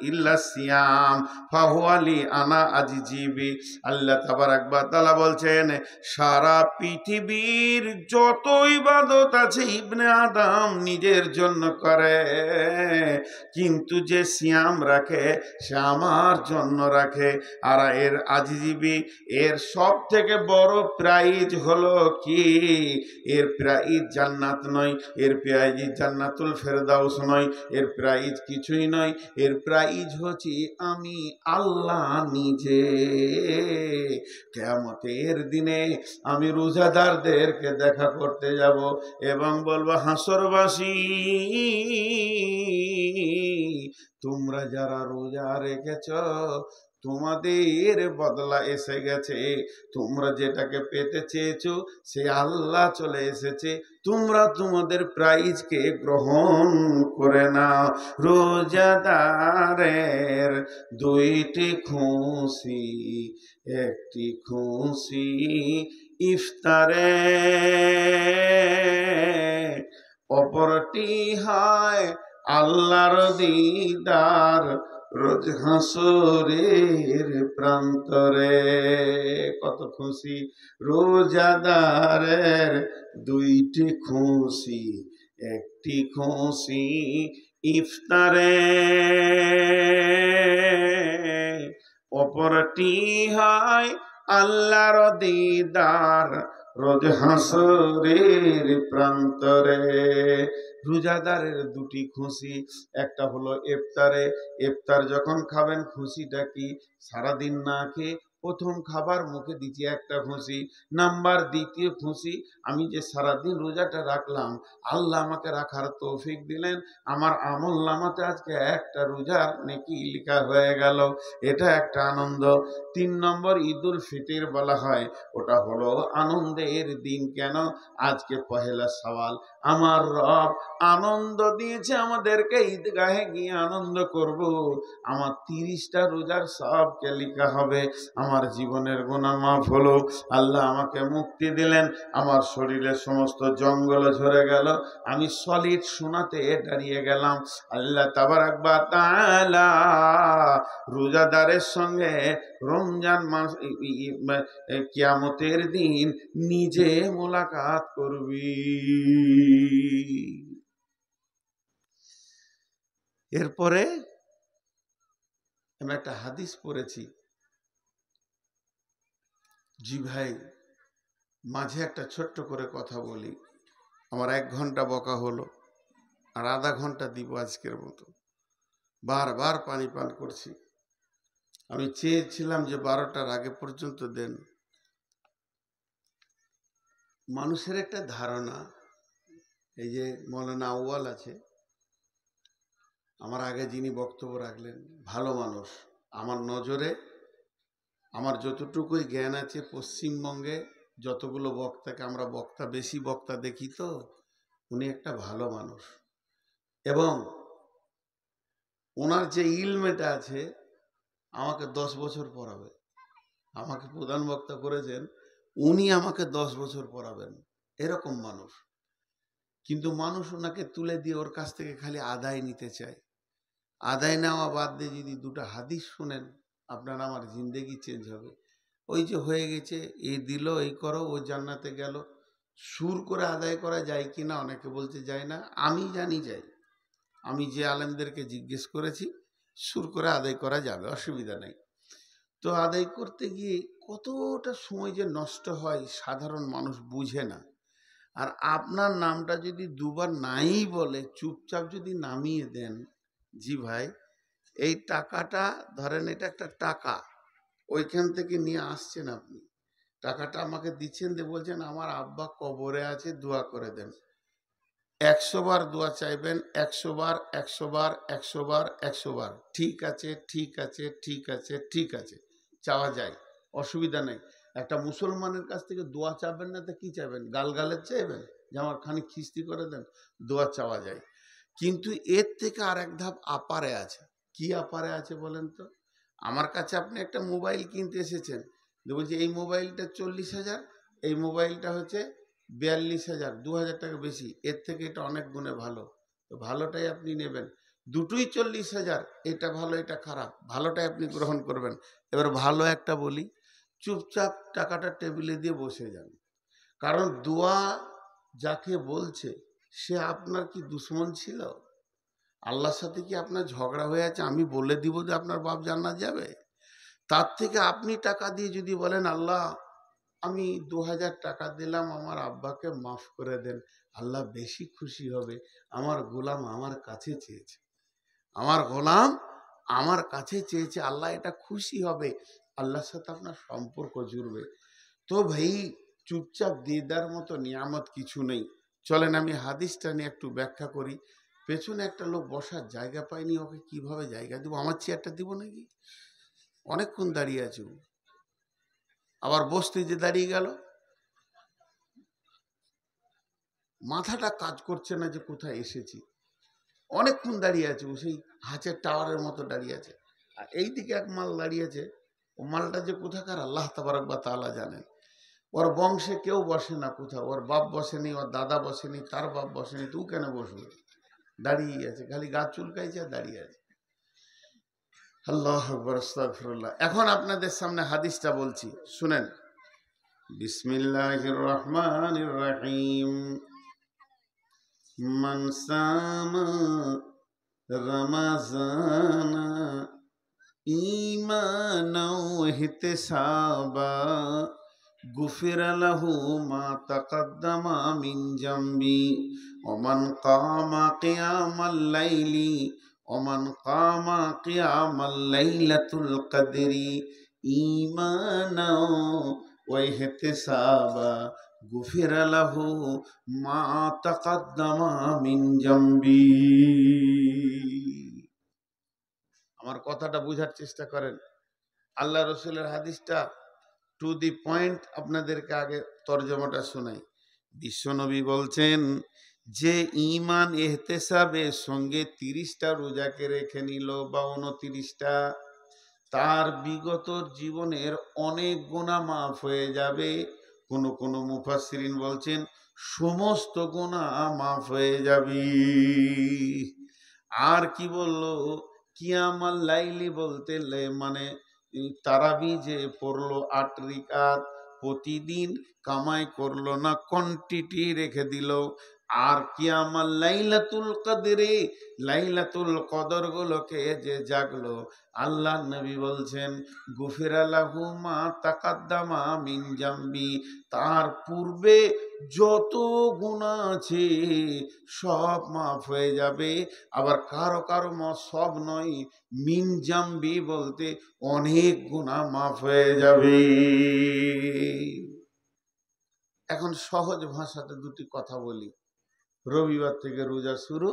ইল্লা সিয়াম ফাহুয়া লি আনা আজিজিবি। আল্লাহ তাবারাক ওয়া তাআলা বলছেন, সারা পৃথিবীর যত ইবাদত আছে ইবনে আদম নিজের জন্য করে, কিন্তু যে সিয়াম রাখে সে আমার জন্য রাখে। আর এর আজিজিবি, এর সব থেকে বড় প্রাইজ হলো কি? এর প্রাইজ জান্নাত নয়, এর প্রাইজ জান্নাতুল ফেরদাউস নয়, এর প্রাইজ কিছুই নয়, এর প্রাইজ হচ্ছে আমি আল্লাহ নিজে। কিয়ামতের দিনে আমি রোজাদারদেরকে দেখা করতে যাব এবং বলবো, হাসরবাসী তোমরা যারা রোজা রেখেছ তোমাদের বদলা এসে গেছে, তোমরা যেটাকে পেতে চেয়েছো সে আল্লাহ চলে এসেছে, তোমরা তোমাদের প্রাইজকে গ্রহণ করে নাও। রোজাদারের 2টি খুশি, একটি খুশি ইফতারে, অপরটি হয় আল্লাহর দিদার রোজ হাসরের প্রান্তরে। কত খুশি রোজাদারের 2টি খুশি, একটি খুশি ইফতারে, অপরটি হয় আল্লাহর দিদার রোজ হাসরের প্রান্তরে। রোজাদারের 2টি খুশি, একটা হলো ইফতারে, ইফতার যখন খাবেন খুশিটা কি? সারাদিন না খেয়ে প্রথম খাবার মুখে দিচ্ছি, একটা খুশি। নাম্বার 2 খুশি, আমি যে সারাদিন রোজাটা রাখলাম, আল্লাহ আমাকে রাখার তৌফিক দিলেন, আমার আমল নামাতে আজকে একটা রোজার নেকি লেখা হয়ে গেল, এটা একটা আনন্দ। 3 নম্বর ঈদুল ফিতর বলা হয়, ওটা হলো আনন্দের দিন। কেন? আজকে পহেলা সওয়াল, আমার রব আনন্দ দিয়েছে আমাদেরকে, ঈদগাহে গিয়ে আনন্দ করব। আমার 30টা রোজার সবকে লেখা হবে, আমার আমার জীবনের গুনাহ মাফ হলো, আল্লাহ আমাকে মুক্তি দিলেন, আমার শরীরের সমস্ত জঙ্গল ঝরে গেল, আমি সলিড সোনাতে দাঁড়িয়ে গেলাম। আল্লাহ তাবারাক ওয়া তাআলা রোজাদারের সঙ্গে রমজান মাস কিয়ামতের দিন নিজে মোলাকাত করবি। এরপরে আমি একটা হাদিস পড়েছি। জি ভাই, মাঝে একটা ছোট্ট করে কথা বলি। আমার 1 ঘন্টা বকা হলো, আর আধা ঘন্টা দিব আজকের মতো। বারবার পানি পান করছি। আমি চেয়েছিলাম যে 12টার আগে পর্যন্ত দেন। মানুষের একটা ধারণা, এই যে মৌলানা আউয়াল আছে, আমার আগে যিনি বক্তব্য রাখলেন, ভালো মানুষ। আমার নজরে, আমার যতটুকুই জ্ঞান আছে, পশ্চিমবঙ্গে যতগুলো বক্তাকে আমরা বেশি বক্তা দেখি, তো উনি একটা ভালো মানুষ। এবং ওনার যে ইলমেটা আছে, আমাকে 10 বছর পড়াবে। আমাকে প্রধান বক্তা করেছেন, উনি আমাকে 10 বছর পড়াবেন, এরকম মানুষ। কিন্তু মানুষ ওনাকে তুলে দিয়ে ওর কাছ থেকে খালি আদায় নিতে চায়। আদায় নেওয়া বাদ দিয়ে যদি 2টা হাদিস শুনেন, আপনার আমার জিন্দেগি চেঞ্জ হবে। ওই যে হয়ে গেছে, এই দিল, এই করো, ও জান্নাতে গেল, সুর করে আদায় করা যায় কিনা অনেকে বলতে যায় না। আমি জানি যাই। আমি যে আলেমদেরকে জিজ্ঞেস করেছি, সুর করে আদায় করা যাবে, অসুবিধা নেই। তো আদায় করতে গিয়ে কতটা সময় যে নষ্ট হয়, সাধারণ মানুষ বুঝে না। আর আপনার নামটা যদি 2বার নাই বলে চুপচাপ যদি নামিয়ে দেন, জি ভাই, এই টাকাটা ধরেন, এটা একটা টাকা, ওইখান থেকে নিয়ে আসছেন আপনি, টাকাটা আমাকে দিচ্ছেন, দিয়ে বলছেন আমার আব্বা কবরে আছে, দোয়া করে দেন। 100 বার দোয়া চাইবেন, 100 বার, 100 বার, 100 বার, 100 বার। ঠিক আছে, ঠিক আছে, ঠিক আছে, ঠিক আছে, চাওয়া যায়, অসুবিধা নেই। একটা মুসলমানের কাছ থেকে দোয়া চাইবেন না তো কি চাইবেন? গালগালের চাইবেন যে আমার খানিক খিস্তি করে দেন? দোয়া চাওয়া যায়। কিন্তু এর থেকে আর এক ধাপ আপারে আছে। কি আপারে আছে বলেন তো? আমার কাছে আপনি একটা মোবাইল কিনতে এসেছেন, বলছি এই মোবাইলটা 40,000, এই মোবাইলটা হচ্ছে 42,000, 2,000 টাকা বেশি, এর থেকে এটা অনেক গুণে ভালো, তো ভালোটাই আপনি নেবেন। দুটোই 40,000, এটা ভালো এটা খারাপ, ভালোটাই আপনি গ্রহণ করবেন। এবার ভালো একটা বলি, চুপচাপ টাকাটা টেবিলে দিয়ে বসে যান। কারণ দোয়া যাকে বলছে, সে আপনার কি দুশ্মন ছিল? আল্লাহর সাথে কি আপনার ঝগড়া হয়ে আছে আমি বলে দিব যে আপনার বাপ জান্নাত যাবে? তার থেকে আপনি টাকা দিয়ে যদি বলেন আল্লাহ আমি 2,000 টাকা দিলাম, আমার আব্বাকে মাফ করে দেন, আল্লাহ বেশি খুশি হবে। আমার গোলাম আমার কাছে চেয়েছে, আমার গোলাম আমার কাছে চেয়েছে, আল্লাহ এটা খুশি হবে, আল্লাহর সাথে আপনার সম্পর্ক জুড়বে। তো ভাই, চুপচাপ দিদার মতো নিয়ামত কিছু নেই। চলেন আমি হাদিসটা নিয়ে একটু ব্যাখ্যা করি। পেছনে একটা লোক বসার জায়গা পায়নি, ওকে কিভাবে জায়গা দিব? আমার চেয়ারটা দিব নাকি? অনেকক্ষণ দাঁড়িয়ে আছে, আবার বসতে যে দাঁড়িয়ে গেল, মাথাটা কাজ করছে না যে কোথায় এসেছি। অনেকক্ষণ দাঁড়িয়ে আছে, ও সেই হাঁচের টাওয়ারের মতো দাঁড়িয়ে আছে। আর এইদিকে এক মাল দাঁড়িয়ে আছে, ও মালটা যে কোথাকার আল্লাহ তাবারক ওয়া তাআলা জানেন। ওর বংশে কেউ বসে না কোথাও, ওর বাপ বসেনি, ওর দাদা বসেনি, তার বাপ বসেনি, তুই কেন বসবে? দাঁড়িয়ে আছে, খালি গা চুলকাইছে আর দাঁড়িয়ে আছে। আল্লাহু আকবার, আস্তাগফিরুল্লাহ। এখন আপনাদের সামনে হাদিসটা বলছি, শুনেন। বিসমিল্লাহির রহমানির রহিম। মান সামা রমাজানা ঈমানাও ওয়া ইহতিসাবা গুফিরা লাহু মা তাকাদ্দামা মিন জামবি ওয়া মান কামা কিয়ামাল লাইলি ওমান কামা কিয়ামাল লাইলাতুল কদরি ঈমানাও ওয়া ইহতিসাবা গুফিরা লাহু মা তাকাদ্দামা মিন জামবি। আমার কথাটা বোঝার চেষ্টা করেন। আল্লাহ রসুলের হাদিসটা টু দি পয়েন্ট আপনাদেরকে আগে তর্জমাটা শোনাই। বিশ্বনবী বলছেন, যে ঈমান ইহতেসাবের সঙ্গে 30টা রোজাকে রেখে নিল বা 29টা, তার বিগত জীবনের অনেক গুনাহ মাফ হয়ে যাবে। কোন কোন মুফাসসিরিন বলছেন সমস্ত গুনাহ মাফ হয়ে যাবে। আর কি বললো, কিয়ামাল লাইলি বলতে মানে তারাবি যে পড়লো 8 রাকাত, প্রতিদিন কামাই করলো না, কোয়ান্টিটি রেখে দিল। আর কিয়ামাল লাইলাতুল কদরে, লাইলাতুল কদর গুলোকে যে জাগলো, আল্লাহ নবী বলছেন গুফিরা লাহু মা তাকাদ্দামা মিন জামবি, তার পূর্বে যত গুনাহ আছে সব মাফ হয়ে যাবে। আবার কারো কারো সব নয়, মিন জামবি বলতে অনেক গুনাহ মাফ হয়ে যাবে। এখন সহজ ভাষাতে দুটি কথা বলি। রবিবার থেকে রোজা শুরু,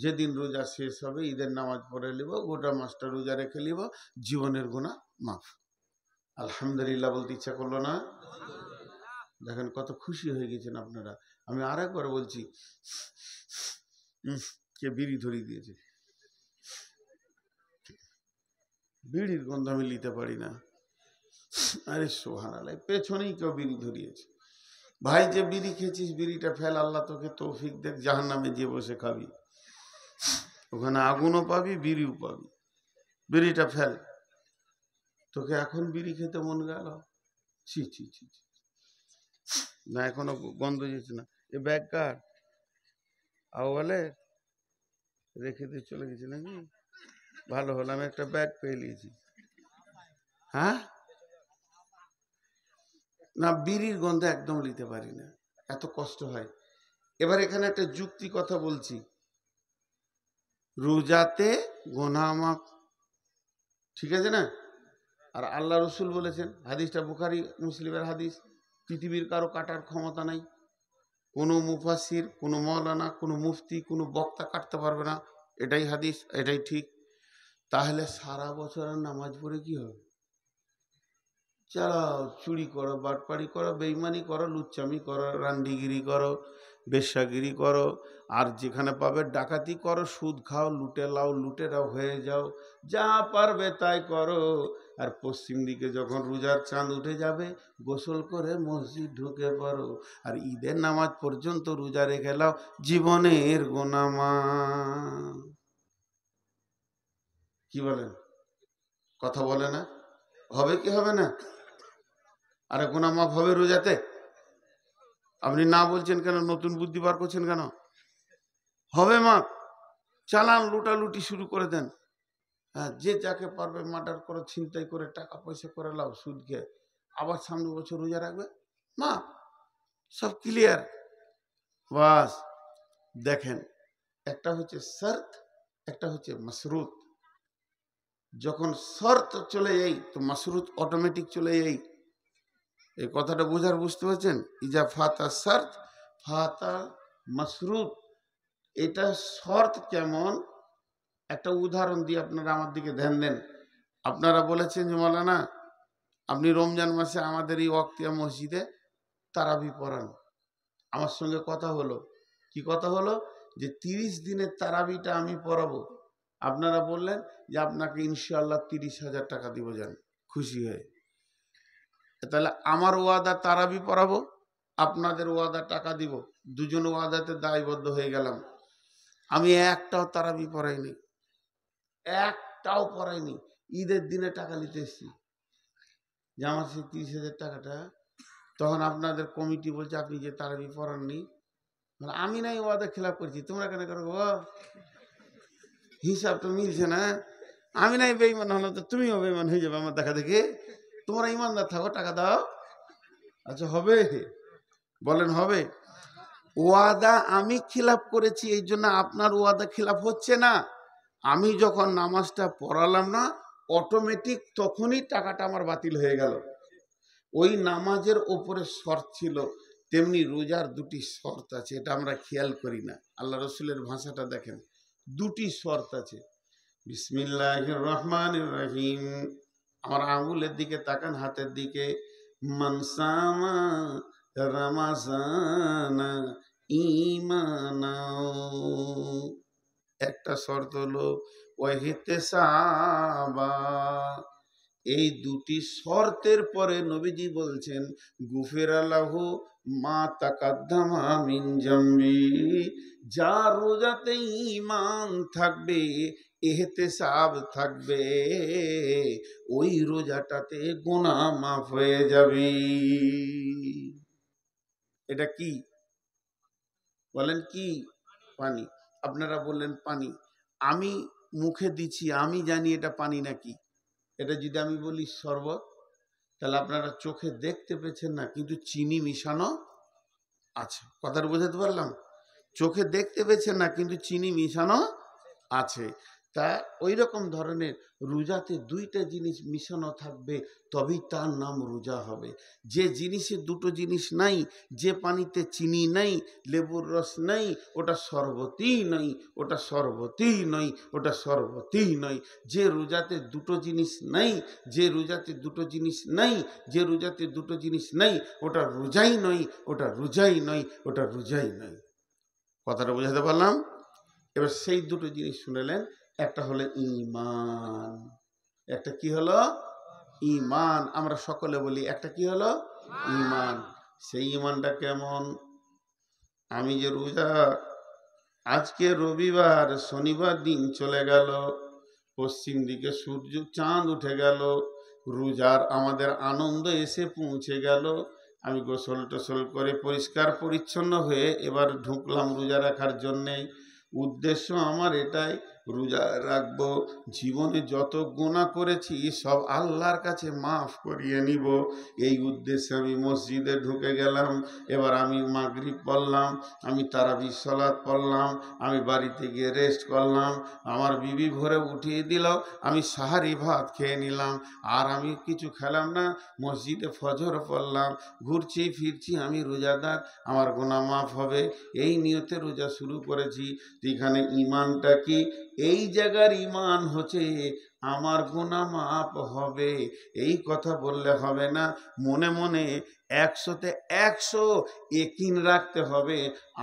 যেদিন রোজা শেষ হবে ঈদের নামাজ পড়ে নিব, গোটা মাসটা রোজা রেখে নিব, জীবনের গুনাহ মাফ। আলহামদুলিল্লাহ বলতে ইচ্ছা করলো না? দেখেন কত খুশি হয়ে গেছেন আপনারা। আমি আর একবার বলছি, কে বিড়ি ধরিয়ে দিয়েছে, বিড়ির গন্ধ আমি নিতে পারি না। আরে সুবহানাল্লাহ, পেছনেই কেউ বিড়ি ধরিয়েছে। ভাই যে বিড়ি খেয়েছিস বিড়িটা ফেল, আল্লাহ তোকে তৌফিক দেখ, জাহান্নামে যে বসে খাবি, ওখানে আগুনও পাবি বিড়িও পাবি। বিড়িটা ফেল। তোকে এখন বিড়ি খেতে মন গেল? ছি ছি ছি ছি, না এখনো গন্ধ যেছে না। এ ব্যাগ কার? আও বলে রেখে দিয়ে চলে গেছে নাকি? ভালো হলো, আমি একটা ব্যাগ পেয়ে নিয়েছি। হ্যাঁ না, বিড়ির গন্ধ একদম নিতে পারি না, এত কষ্ট হয়। এবার এখানে একটা যুক্তি কথা বলছি, রোজাতে গুনাহ মাফ, ঠিক আছে না? আর আল্লাহ রসুল বলেছেন, হাদিসটা বুখারী মুসলিমের হাদিস, পৃথিবীর কারো কাটার ক্ষমতা নাই, কোনো মুফাসসির, কোনো মাওলানা, কোনো মুফতি, কোনো বক্তা কাটতে পারবে না, এটাই হাদিস, এটাই ঠিক। তাহলে সারা বছরের নামাজ পড়ে কি হবে? চালাও, চুরি করো, বাটপাড়ি করো, বেইমানি করো, লুচ্চামি করো, রান্ডিগিরি করো, বেশ্যাগিরি করো, আর যেখানে পাবে ডাকাতি করো, সুদ খাও, লুটে লাও, লুটেরাও হয়ে যাও, যা পারবে তাই করো। আর পশ্চিম দিকে যখন রোজার চাঁদ উঠে যাবে, গোসল করে মসজিদ ঢুকে পড়ো, আর ঈদের নামাজ পর্যন্ত রোজা রেখে লাও, জীবনের গুনাহ মাফ। কি বলেন? কথা বলে না? হবে কি হবে না? আরে গুনাহ মাফ হবে রোজাতে? আপনি না বলছেন কেন? নতুন বুদ্ধি বার করছেন কেন? হবে মাফ। চালান, লুটালুটি শুরু করে দেন। হ্যাঁ, যে যাকে পারবে মার্ডার করে, ছিনতাই করে, টাকা পয়সা করে লাও, সুদ খেয়ে, আবার সামনে বছর রোজা রাখবে, মাফ, সব ক্লিয়ার। বাস দেখেন, একটা হচ্ছে শর্ত, একটা হচ্ছে মাশরুত। যখন শর্ত চলে যাই তো মাশরুত অটোমেটিক চলে যাই। এই কথাটা বুঝতে পারছেন? ইজা ফাতা শর্ত ফাতা মাশরুত। এটা শর্ত কেমন, একটা উদাহরণ দিয়ে আপনারা আমার দিকে ধ্যান দেন। আপনারা বলেছেন যে মাওলানা আপনি রমজান মাসে আমাদের এই ওয়াক্তিয়া মসজিদে তারাবি পড়ান। আমার সঙ্গে কথা হলো, কি কথা হলো, যে 30 দিনের তারাবিটা আমি পড়াবো। আপনারা বললেন যে আপনাকে ইনশাআল্লাহ 30,000 টাকা দিব, যান খুশি হয়ে। তাহলে আমার ওয়াদা তারাবি পড়াবো, আপনাদের ওয়াদা টাকা দিব, দুজন ওয়াদাতে দায়বদ্ধ হয়ে গেলাম। আমি একটাও তারাবি পড়াইনি, একটাও পড়াইনি। ঈদের দিনে টাকা নিতে এসছি, যে আমার সেই 30,000 টাকাটা। তখন আপনাদের কমিটি বলছে আপনি যে তারাবি পড়াননি, মানে আমি নাই ওয়াদা খেলাপ করছি, তোমরা কেন করো? হিসাব তো মিলছে না। আমি নাই বেঈমান হলাম তো তুমিও বেঈমান হয়ে যাবে আমার দেখা দেখে। তোমরা ইমানদার থাকো, টাকা দাও। আচ্ছা হবে? বলেন হবে? ওয়াদা আমি খিলাফ করেছি, এই জন্য আপনার ওয়াদা খিলাফ হচ্ছে না। আমি যখন নামাজটা পড়ালাম না, অটোমেটিক তখনই টাকাটা আমার বাতিল হয়ে গেল। ওই নামাজের ওপরে শর্ত ছিল, তেমনি রোজার দুটি শর্ত আছে, এটা আমরা খেয়াল করি না। আল্লাহ রসুলের ভাষাটা দেখেন, দুটি শর্ত আছে। বিসমিল্লাহির রহমানির রহিম, আমার আঙ্গুলের দিকে তাকান, হাতের দিকে। মানসামা রমাজানা ঈমানা, একটা শর্ত হলো ওয়াহিতেসাবা, এই দুটি শর্তের পরে নবীজি বলছেন গুফিরা লাহু মা তাকাদ্দামা মিন জামবি, যার রোজাতে ঈমান থাকবে, ইহতিসাব থাকবে, ওই রোজাটাতে গুনাহ মাফ হয়ে যাবে। এটা কি বলেন? কি পানি? আপনারা বললেন পানি, আমি মুখে দিচ্ছি, আমি জানি এটা পানি নাকি। এটা যদি আমি বলি শরবত, তাহলে আপনারা চোখে দেখতে পেয়েছেন না, কিন্তু চিনি মিশানো আছে। কথাটা বোঝাতে পারলাম? চোখে দেখতে পেয়েছেন না, কিন্তু চিনি মিশানো আছে। তা ওই রকম ধরনের রোজাতে দুইটা জিনিস মিশানো থাকবে, তবেই তার নাম রোজা হবে। যে জিনিসে দুটো জিনিস নাই, যে পানিতে চিনি নাই, লেবুর রস নাই, ওটা শরবতই নয়, ওটা শরবতই নয়, ওটা শরবতই নয়। যে রোজাতে দুটো জিনিস নাই, যে রোজাতে দুটো জিনিস নাই, যে রোজাতে দুটো জিনিস নাই, ওটা রোজাই নয়, ওটা রোজাই নয়, ওটা রোজাই নয়। কথাটা বোঝাতে পারলাম? এবার সেই দুটো জিনিস শুনেলেন, একটা হলো ঈমান, একটা কি হলো? ঈমান। আমরা সকলে বলি একটা কি হলো? ঈমান। সেই ঈমানটা কেমন? আমি যে রোজা, আজকে রবিবার, শনিবার দিন চলে গেল, পশ্চিম দিকে সূর্য চাঁদ উঠে গেল, রোজার আমাদের আনন্দ এসে পৌঁছে গেল, আমি গোসল টোসল করে পরিষ্কার পরিচ্ছন্ন হয়ে এবার ঢুকলাম রোজা রাখার জন্যে। উদ্দেশ্য আমার এটাই, রোজা রাখবো, জীবনে যত গুনাহ করেছি সব আল্লাহর কাছে মাফ করিয়ে নিব, এই উদ্দেশ্যে আমি মসজিদে ঢুকে গেলাম। এবার আমি মাগরিব পড়লাম, আমি তারাবি সালাত পড়লাম, আমি বাড়িতে গিয়ে রেস্ট করলাম, আমার বিবি ভোরে উঠিয়ে দিল, আমি সাহারি ভাত খেয়ে নিলাম, আর আমি কিছু খেলাম না, মসজিদে ফজর পড়লাম, ঘুরছি ফিরছি, আমি রোজাদার, আমার গুনাহ মাফ হবে, এই নিয়তে রোজা শুরু করেছি। এখানে ঈমানটা কি? এই জায়গার ঈমান হচ্ছে আমার গুনাহ মাফ হবে, এই কথা বললে হবে না, মনে মনে 100-তে 100 ইয়াকিন রাখতে হবে,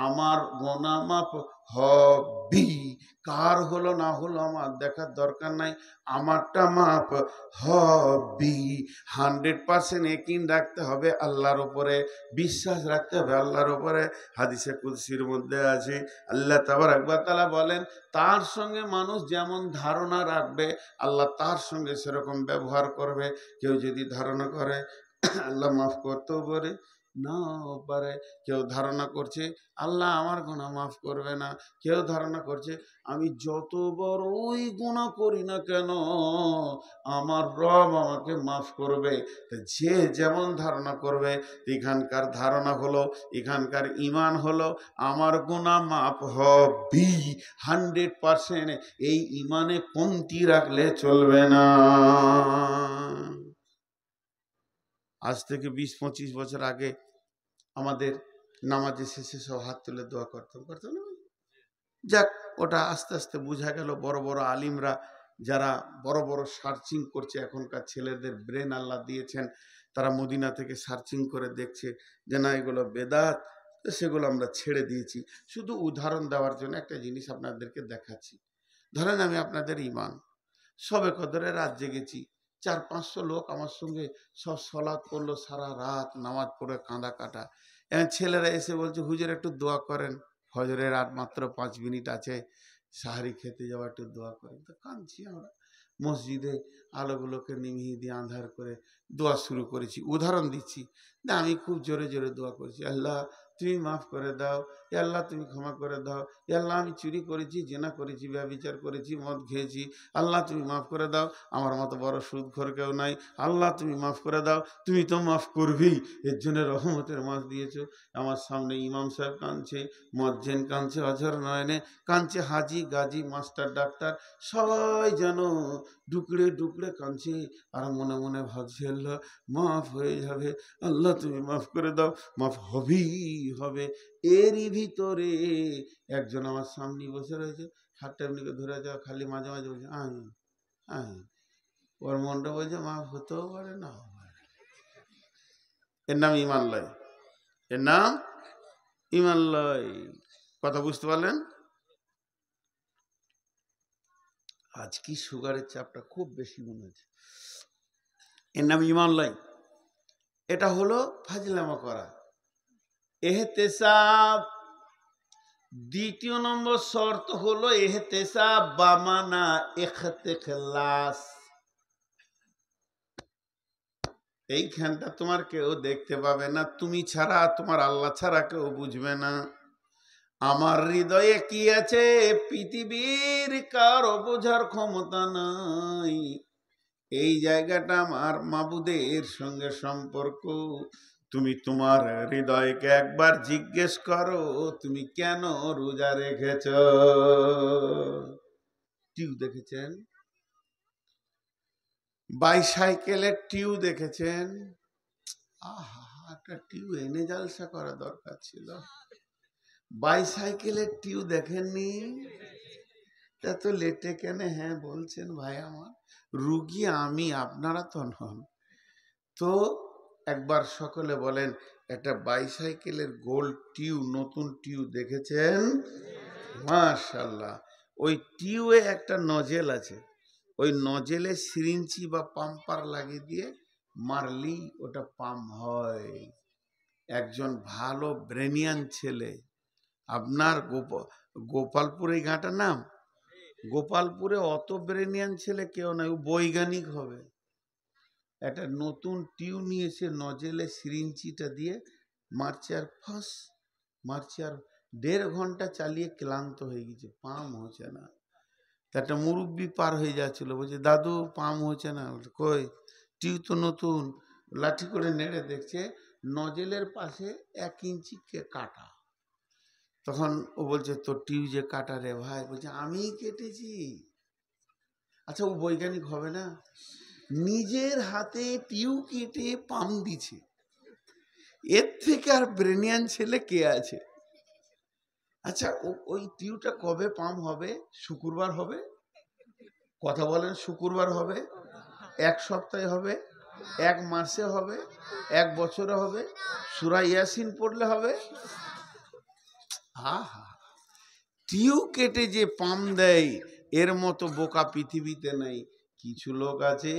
আমার গুনাহ মাফ হবে। কার হলো না হলো আমার দেখার দরকার নাই, আমারটা মাফ হবে। 100% ইয়াকিন রাখতে হবে আল্লাহর উপরে, বিশ্বাস রাখতে হবে আল্লাহর উপরে। হাদিসে কুদসির মধ্যে আছে, আল্লাহ তাবারক ওয়া তাআলা বলেন, তার সঙ্গে মানুষ যেমন ধারণা রাখবে, আল্লাহ তার সঙ্গে সেরকম ব্যবহার করবে। কেউ যদি ধারণা করে আল্লাহ মাফ করতেও পারে, নাও পারে। কেউ ধারণা করছে আল্লাহ আমার গুনাহ মাফ করবে না, কেউ ধারণা করছে আমি যত বড়ই গুনাহ করি না কেন আমার রব আমাকে মাফ করবে। যে যেমন ধারণা করবে, এখানকার ধারণা হলো, এখানকার ঈমান হলো আমার গুনাহ মাফ হবে 100%। এই ঈমানে কমতি রাখলে চলবে না। আজ থেকে 20-25 বছর আগে আমাদের নামাজের শেষে সব হাত তুলে দোয়া করতাম না? যাক, ওটা আস্তে আস্তে বোঝা গেল, বড় বড় আলিমরা যারা বড় বড় সার্চিং করছে, এখনকার ছেলেদের ব্রেন আল্লাহ দিয়েছেন, তারা মদিনা থেকে সার্চিং করে দেখছে যে না এগুলো বেদাত, সেগুলো আমরা ছেড়ে দিয়েছি। শুধু উদাহরণ দেওয়ার জন্য একটা জিনিস আপনাদেরকে দেখাচ্ছি। ধরেন আমি আপনাদের ঈমান, সবে কদরে রাত জেগেছি, 400-500 লোক আমার সঙ্গে সব সলাৎ করলো, সারা রাত নামাজ পড়ে কাঁদা কাটা। ছেলেরা এসে বলছে হুজুর একটু দোয়া করেন, ফজরের রাত মাত্র 5 মিনিট আছে, সাহারি খেতে যাওয়া, একটু দোয়া করেন। তো কাঁদছি আমরা, মসজিদে আলোগুলোকে নিভিয়ে দিয়ে আন্ধার করে দোয়া শুরু করেছি। উদাহরণ দিচ্ছি, না আমি খুব জোরে জোরে দোয়া করেছি, আল্লাহ তুমি মাফ করে দাও, এ আল্লাহ তুমি ক্ষমা করে দাও, এ আল্লাহ আমি চুরি করেছি, জেনা করেছি, ব্যভিচার করেছি, মদ খেয়েছি, আল্লাহ তুমি মাফ করে দাও, আমার মতো বড় সুদখোর কেউ নাই, আল্লাহ তুমি মাফ করে দাও, তুমি তো মাফ করবেই, এর জন্য রহমতের মাস দিয়েছো। আমার সামনে ইমাম সাহেব কাঁদছে, মজ্জেন কাঁদছে, অঝর নয়নে কাঁদছে, হাজি গাজী মাস্টার ডাক্তার সবাই যেন ডুকরে ডুকরে কাঁদছে, আর মনে মনে ভাবছে আল্লাহ মাফ হয়ে যাবে, আল্লাহ তুমি মাফ করে দাও, মাফ হবেই হবে। এরই ভিতরে একজন আমার সামনে বসে রয়েছে, হাতটা এমনিকে ধরে যাওয়া, খালি মাঝে মাঝে বলছে আয় আয়, ওর মনটা বলছে মাফ হতেও পারে না। এর নাম ঈমান লয়, এর নাম ঈমান লয়। কথা বুঝতে পারলেন? আজ কি সুগারের চাপটা খুব বেশি মনে হচ্ছে, এর নাম ইমান লাই। এটা হলো ফাজলামা করা, এহতেসাব। দ্বিতীয় নম্বর শর্ত হলো এহতেসাব বামানা ইখতিলাস। এইখানটা তোমার কেউ দেখতে পাবে না, তুমি ছাড়া, তোমার আল্লাহ ছাড়া কেউ বুঝবে না। আমার হৃদয়ে কি আছে পৃথিবীর কারো বোঝার ক্ষমতা নাই। এই জায়গাটা আমার মাবুদের সঙ্গে সম্পর্ক। তুমি তোমার হৃদয়কে একবার জিজ্ঞেস করো, তুমি কেন রোজা রেখেছ? টিউ দেখেছেন? বাইসাইকেলের টিউ দেখেছেন? আহা, একটা টিউ এনে জালসা করা দরকার ছিল। বাইসাইকেলের টিউ দেখেননি? এত লেটে কেন হ্যাঁ বলছেন ভাই? আমার রুগী আমি, আপনারা তো নন। তো একবার সকলে বলেন, একটা বাইসাইকেলের গোল টিউ, নতুন টিউ দেখেছেন? মাশাআল্লাহ। ওই টিউয়ে একটা নজেল আছে, ওই নজেলে সিরিঞ্চি বা পাম্পার লাগিয়ে দিয়ে মারলি ওটা পাম্প হয়। একজন ভালো ব্রেনিয়ান ছেলে, আপনার গোপালপুর, এই গাঁটার নাম গোপালপুরে, অত ব্রেনিয়ান ছেলে কেউ নাই, ও বৈজ্ঞানিক হবে। একটা নতুন টিউ নিয়ে এসে নজেলে সিরিঞ্চিটা দিয়ে মারছে, আর ফাঁস মারছে, আর 1.5 ঘন্টা চালিয়ে ক্লান্ত হয়ে গেছে, পাম হচ্ছে না। তা একটা মুরব্বি পার হয়ে যাচ্ছিল, বলছে দাদু পাম হচ্ছে না। কই, টিউ তো নতুন। লাঠি করে নেড়ে দেখছে নজেলের পাশে 1 ইঞ্চি কাটা। তখন ও বলছে তোর টিউ যে কাটা রে ভাই, বলছে আমিই কেটেছি। আচ্ছা, ও বৈজ্ঞানিক হবে না? নিজের হাতে টিউ কেটে পাম দিছে, এর থেকে আর ব্রেনিয়ান ছেলে কে আছে? আচ্ছা, ওই টিউটা কবে পাম হবে? শুক্রবার হবে? কথা বলেন, শুক্রবার হবে? 1 সপ্তাহে হবে? 1 মাসে হবে? 1 বছরে হবে? সূরা ইয়াসিন পড়লে হবে? আহা, টিউ কেটে যে পাম দেয়, এর মতো বোকা পৃথিবীতে নাই। কিছু লোক আছে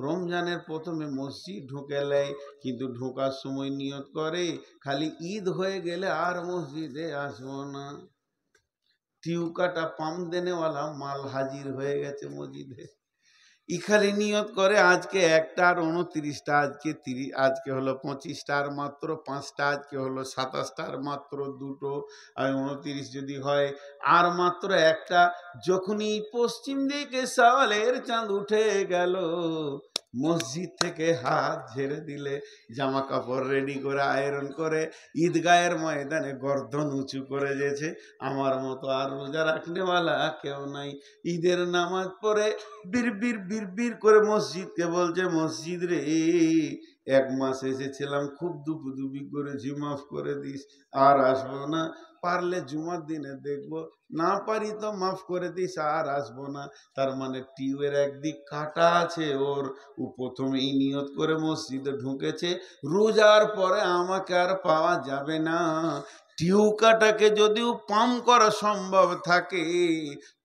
রমজানের প্রথমে মসজিদ ঢুকে নেয়, কিন্তু ঢোকার সময় নিয়ত করে খালি ঈদ হয়ে গেলে আর মসজিদে আসবো না। টিউ কাটা পাম দেনেওয়ালা মাল হাজির হয়ে গেছে মসজিদে। খালি নিয়ত করে আজকে 1টা আর 29টা, আজকে হলো 25টা আর মাত্র 5টা, আজকে হলো 27টা আর মাত্র 2টো, আর 29 যদি হয় আর মাত্র 1টা। যখনই পশ্চিম দিকে সওয়ালের চাঁদ উঠে গেল, মসজিদ থেকে হাত ঝেড়ে দিলে, জামা কাপড় রেডি করে আয়রন করে ঈদগাহের ময়দানে গর্দন উঁচু করে যেছে। আমার মতো আর রোজা রাখনেওয়ালা কেউ নাই। ঈদের নামাজ পড়ে বিড় করে মসজিদকে বলছে, মসজিদ রে 1 মাস এসেছিলাম, খুব দুপুদুপি করেছি, মাফ করে দিস, আর আসবো না। পারলে জুমার দিনে দেখবো, না পারি তো মাফ করে দিস, আর আসবো না। তার মানে টিউবের একদিক কাটা আছে ওর। ও প্রথমেই নিয়ত করে মসজিদে ঢুকেছে, রোজার পরে আমাকে আর পাওয়া যাবে না। টিউ কাটাকে যদিও পাম করা সম্ভব থাকে,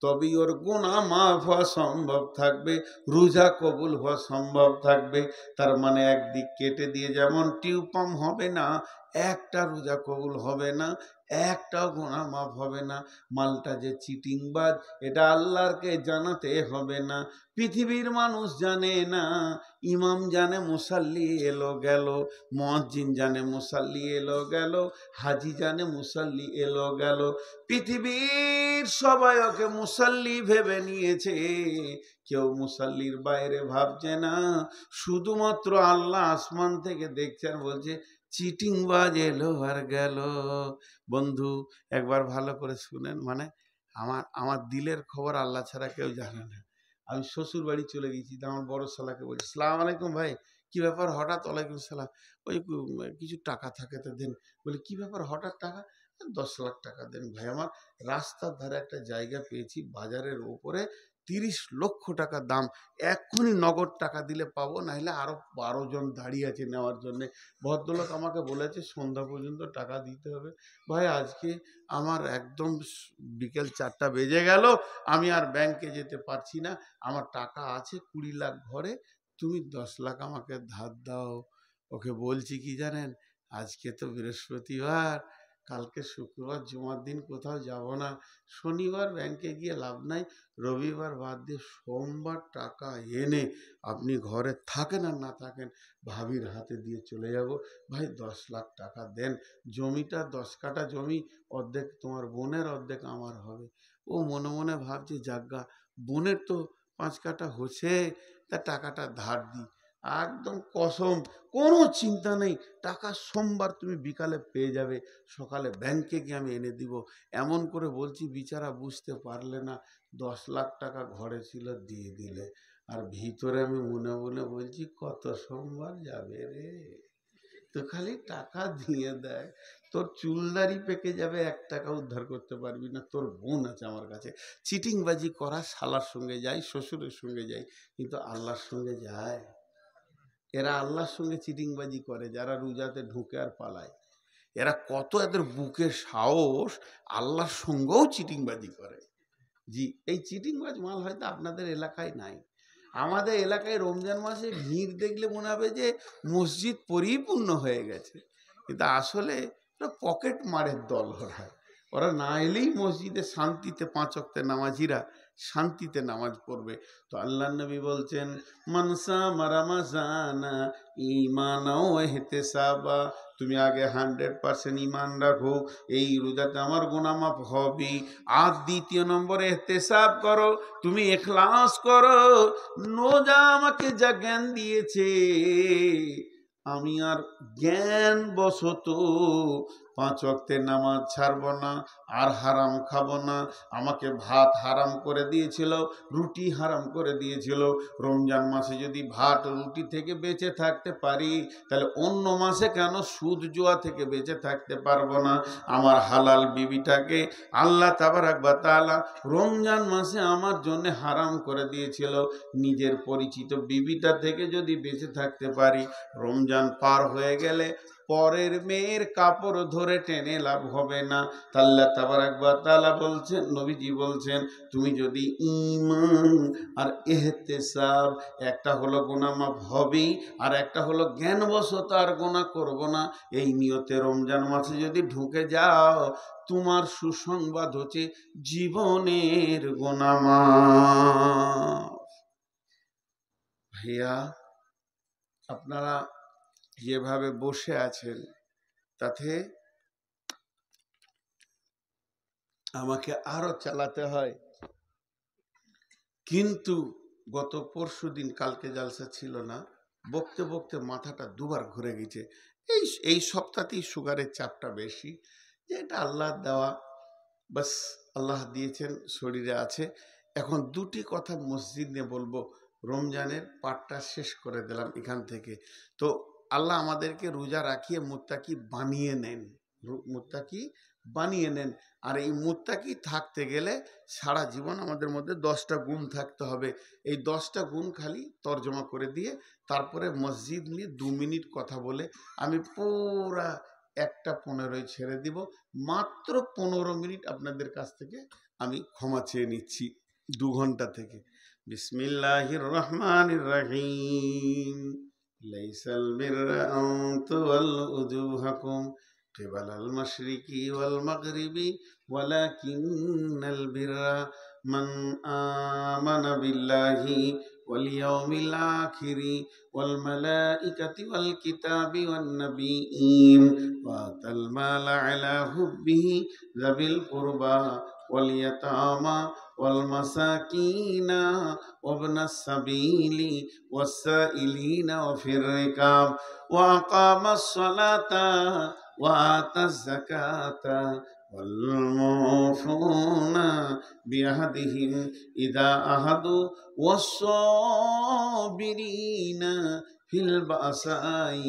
তবেই ওর গুনাহ মাফ হওয়া সম্ভব থাকবে, রোজা কবুল হওয়া সম্ভব থাকবে। তার মানে একদিক কেটে দিয়ে যেমন টিউ পাম হবে না, একটা রোজা কবুল হবে না, একটাও গুনাহ মাফ হবে না। মালটা যে চিটিংবাজ, এটা আল্লাহরকে জানাতে হবে না। পৃথিবীর মানুষ জানে না, ইমাম জানে মুসাল্লি এলো গেল, মুয়াজ্জিন জানে মুসাল্লি এলো গেল, হাজি জানে মুসাল্লি এলো গেল। পৃথিবীর সবাই ওকে মুসাল্লি ভেবে নিয়েছে, কেউ মুসাল্লির বাইরে ভাবছে না। শুধুমাত্র আল্লাহ আসমান থেকে দেখছেন, বলছে চিটিংবাজ এলো আর গেল। বন্ধু, একবার ভালো করে শুনেন, মানে আমার দিলের খবর আল্লাহ ছাড়া কেউ জানে না। আমি শ্বশুর বাড়ি চলে গেছি, তো আমার বড় শালাকে বলছি, সালাম আলাইকুম ভাই। কি ব্যাপার হঠাৎ? ওয়ালাইকুম সালাম। ওই কিছু টাকা থাকে তো দেন। বলে কি ব্যাপার হঠাৎ টাকা? 10 লাখ টাকা দেন ভাই। আমার রাস্তার ধারে একটা জায়গা পেয়েছি বাজারের ওপরে, 30 লক্ষ টাকা দাম, এক্ষুনি নগদ টাকা দিলে পাবো, নাহলে আরো 12 জন দাঁড়িয়ে আছে নেওয়ার জন্য। ভদ্রলোক আমাকে বলেছে সন্ধ্যা পর্যন্ত টাকা দিতে হবে। ভাই আজকে আমার একদম বিকেল 4টা বেজে গেল, আমি আর ব্যাংকে যেতে পারছি না, আমার টাকা আছে 20 লাখ ঘরে, তুমি 10 লাখ আমাকে ধার দাও। ওকে বলছি কি জানেন, আজকে তো বৃহস্পতিবার, কালকে শুক্রবার জুমার দিন কোথাও যাব না, শনিবার ব্যাংকে গিয়ে লাভ নাই, রবিবার বাদ দিয়ে সোমবার টাকা এনে আপনি ঘরে থাকেন আর না থাকেন ভাবির হাতে দিয়ে চলে যাব। ভাই 10 লাখ টাকা দেন, জমিটা 10 কাঠা জমি, অর্ধেক তোমার বোনের অর্ধেক আমার হবে। ও মনে মনে ভাবছে যাজ্ঞা বোনের তো 5 কাঠা হচ্ছে, তা টাকাটা ধার দিই। একদম কসম, কোনো চিন্তা নেই, টাকা সোমবার তুমি বিকালে পেয়ে যাবে, সকালে ব্যাংকে গিয়ে আমি এনে দিব। এমন করে বলছি, বিচারা বুঝতে পারলে না, 10 লাখ টাকা ঘরে ছিল দিয়ে দিলে। আর ভিতরে আমি মনে মনে বলছি কত সোমবার যাবে রে, তো খালি টাকা দিয়ে দেয়, তোর চুলদারি পেকে যাবে, 1 টাকা উদ্ধার করতে পারবি না। তোর বোন আছে আমার কাছে। চিটিংবাজি করা শালার সঙ্গে যায়, শ্বশুরের সঙ্গে যায়, কিন্তু আল্লাহর সঙ্গে যায়? এরা আল্লাহর সঙ্গে চিটিংবাজি করে যারা রোজাতে ঢুকে আর পালায়। এরা কত এদের বুকের সাহস, আল্লাহর সঙ্গেও চিটিংবাজি করে। জি, এই চিটিংবাজ মাল হয়তো আপনাদের এলাকায় নাই। আমাদের এলাকায় রমজান মাসে ভিড় দেখলে মনে হবে যে মসজিদ পরিপূর্ণ হয়ে গেছে, কিন্তু আসলে পকেট মারের দল ওরা। ওরা না এলেই মসজিদে শান্তিতে 5 ওয়াক্তের নামাজিরা শান্তিতে নামাজ পড়বে। তো আল্লাহ নবী বলছেন, মানসা মারামাজানা ঈমানাও ইহতিসাবা, তুমি আগে 100% ঈমান রাখো, এই রোজাতে আমার গুনাহ মাফ হবে। আর দ্বিতীয় নম্বরে ইহতিসাব করো, তুমি ইখলাস করো, রোজা আমাকে যা জ্ঞান দিয়েছে আমি আর জ্ঞান বশত 5 ওয়াক্তের নামাজ ছাড়বো না, আর হারাম খাবো না। আমাকে ভাত হারাম করে দিয়েছিল, রুটি হারাম করে দিয়েছিল, রমজান মাসে যদি ভাত রুটি থেকে বেঁচে থাকতে পারি, তাহলে অন্য মাসে কেন সুদ জুয়া থেকে বেঁচে থাকতে পারবো না? আমার হালাল বিবিটাকে আল্লাহ তাবারাক ওয়া তাআলা রমজান মাসে আমার জন্য হারাম করে দিয়েছিল, নিজের পরিচিত বিবিটা থেকে যদি বেঁচে থাকতে পারি, রমজান পার হয়ে গেলে পরের মেয়ের কাপড় ধরে টেনে লাভ হবে না। আল্লাহ তাবারাক ওয়া তাআলা বলছেন, নবীজি বলছেন, তুমি যদি ঈমান আর ইহতিসাব, একটা হলো গুনাহ মাফ হবেই, আর একটা হলো জ্ঞানবশত আর গুনাহ করব না, এই নিয়তে রমজান মাসে যদি ঢুকে যাও, তোমার সুসংবাদ হচ্ছে জীবনের গুনাহ মাফ। ভাইয়া, আপনারা যেভাবে বসে আছেন তাতে আমাকে আরো চালাতে হয়, কিন্তু গত পরশুদিন, কালকে জালসা ছিল না, বকতে বকতে মাথাটা দুবার ঘুরে গেছে। এই সপ্তাহতেই সুগারের চাপটা বেশি, যে এটা আল্লাহর দেওয়া, বাস আল্লাহ দিয়েছেন, শরীরে আছে। এখন দুটি কথা মসজিদ নিয়ে বলবো, রমজানের পাঠটা শেষ করে দিলাম এখান থেকে। তো আল্লাহ আমাদেরকে রোজা রাখিয়ে মুত্তাকি বানিয়ে নেন, মুত্তাকি বানিয়ে নেন। আর এই মুত্তাকি থাকতে গেলে সারা জীবন আমাদের মধ্যে 10টা গুণ থাকতে হবে। এই 10টা গুণ খালি তর্জমা করে দিয়ে তারপরে মসজিদ নিয়ে 2 মিনিট কথা বলে আমি পুরা 1:15 ছেড়ে দিব। মাত্র 15 মিনিট আপনাদের কাছ থেকে আমি ক্ষমা চেয়ে নিচ্ছি 2 ঘন্টা থেকে। বিসমিল্লাহির রহমানির রহিম। লাইসাল বিররা আন তুওয়াল্লু উজুহাকুম কিবালাল মাশরিকি ওয়াল মাগরিবি ওয়ালাকিন্নাল বিররা মান আমানা বিল্লাহি ওয়াল ইয়াউমিল আখিরি ওয়াল মালাইকাতি ওয়াল কিতাবি ওয়ান নাবিয়্যিন ওয়া আতাল মালা আলা হুব্বিহি যাবিল কুরবা ওয়াল ইয়াতামা ওয়াল মাসাকিনা ওয়াবনাস সাবিলি ওয়াসসাইলিনা ওয়া ফির রিকাব ওয়া আকামাস সালাতা ওয়া আতাজ যাকাতা ওয়াল মুফুনা বিআহদিহিম ইযা আহাদু ওয়াস-সাবিরিনা ফিল বাসাই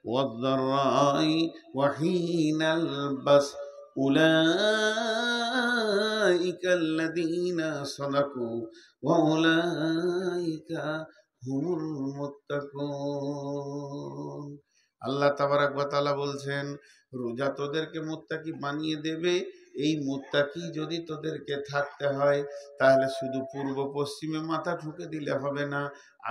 ওয়াদ-দাররাই ওয়া হিনাল বাস উলাইকাল্লাযীনা সাদাকু ওয়া উলাইকা হুমুল মুত্তাকুন। আল্লাহ তাবারাক ওয়া তাআলা বলছেন, রোজা তোদেরকে মুত্তাকি বানিয়ে দেবে। এই মুত্তাকি যদি তোদেরকে থাকতে হয়, তাহলে শুধু পূর্ব পশ্চিমে মাথা ঠুকে দিলে হবে না,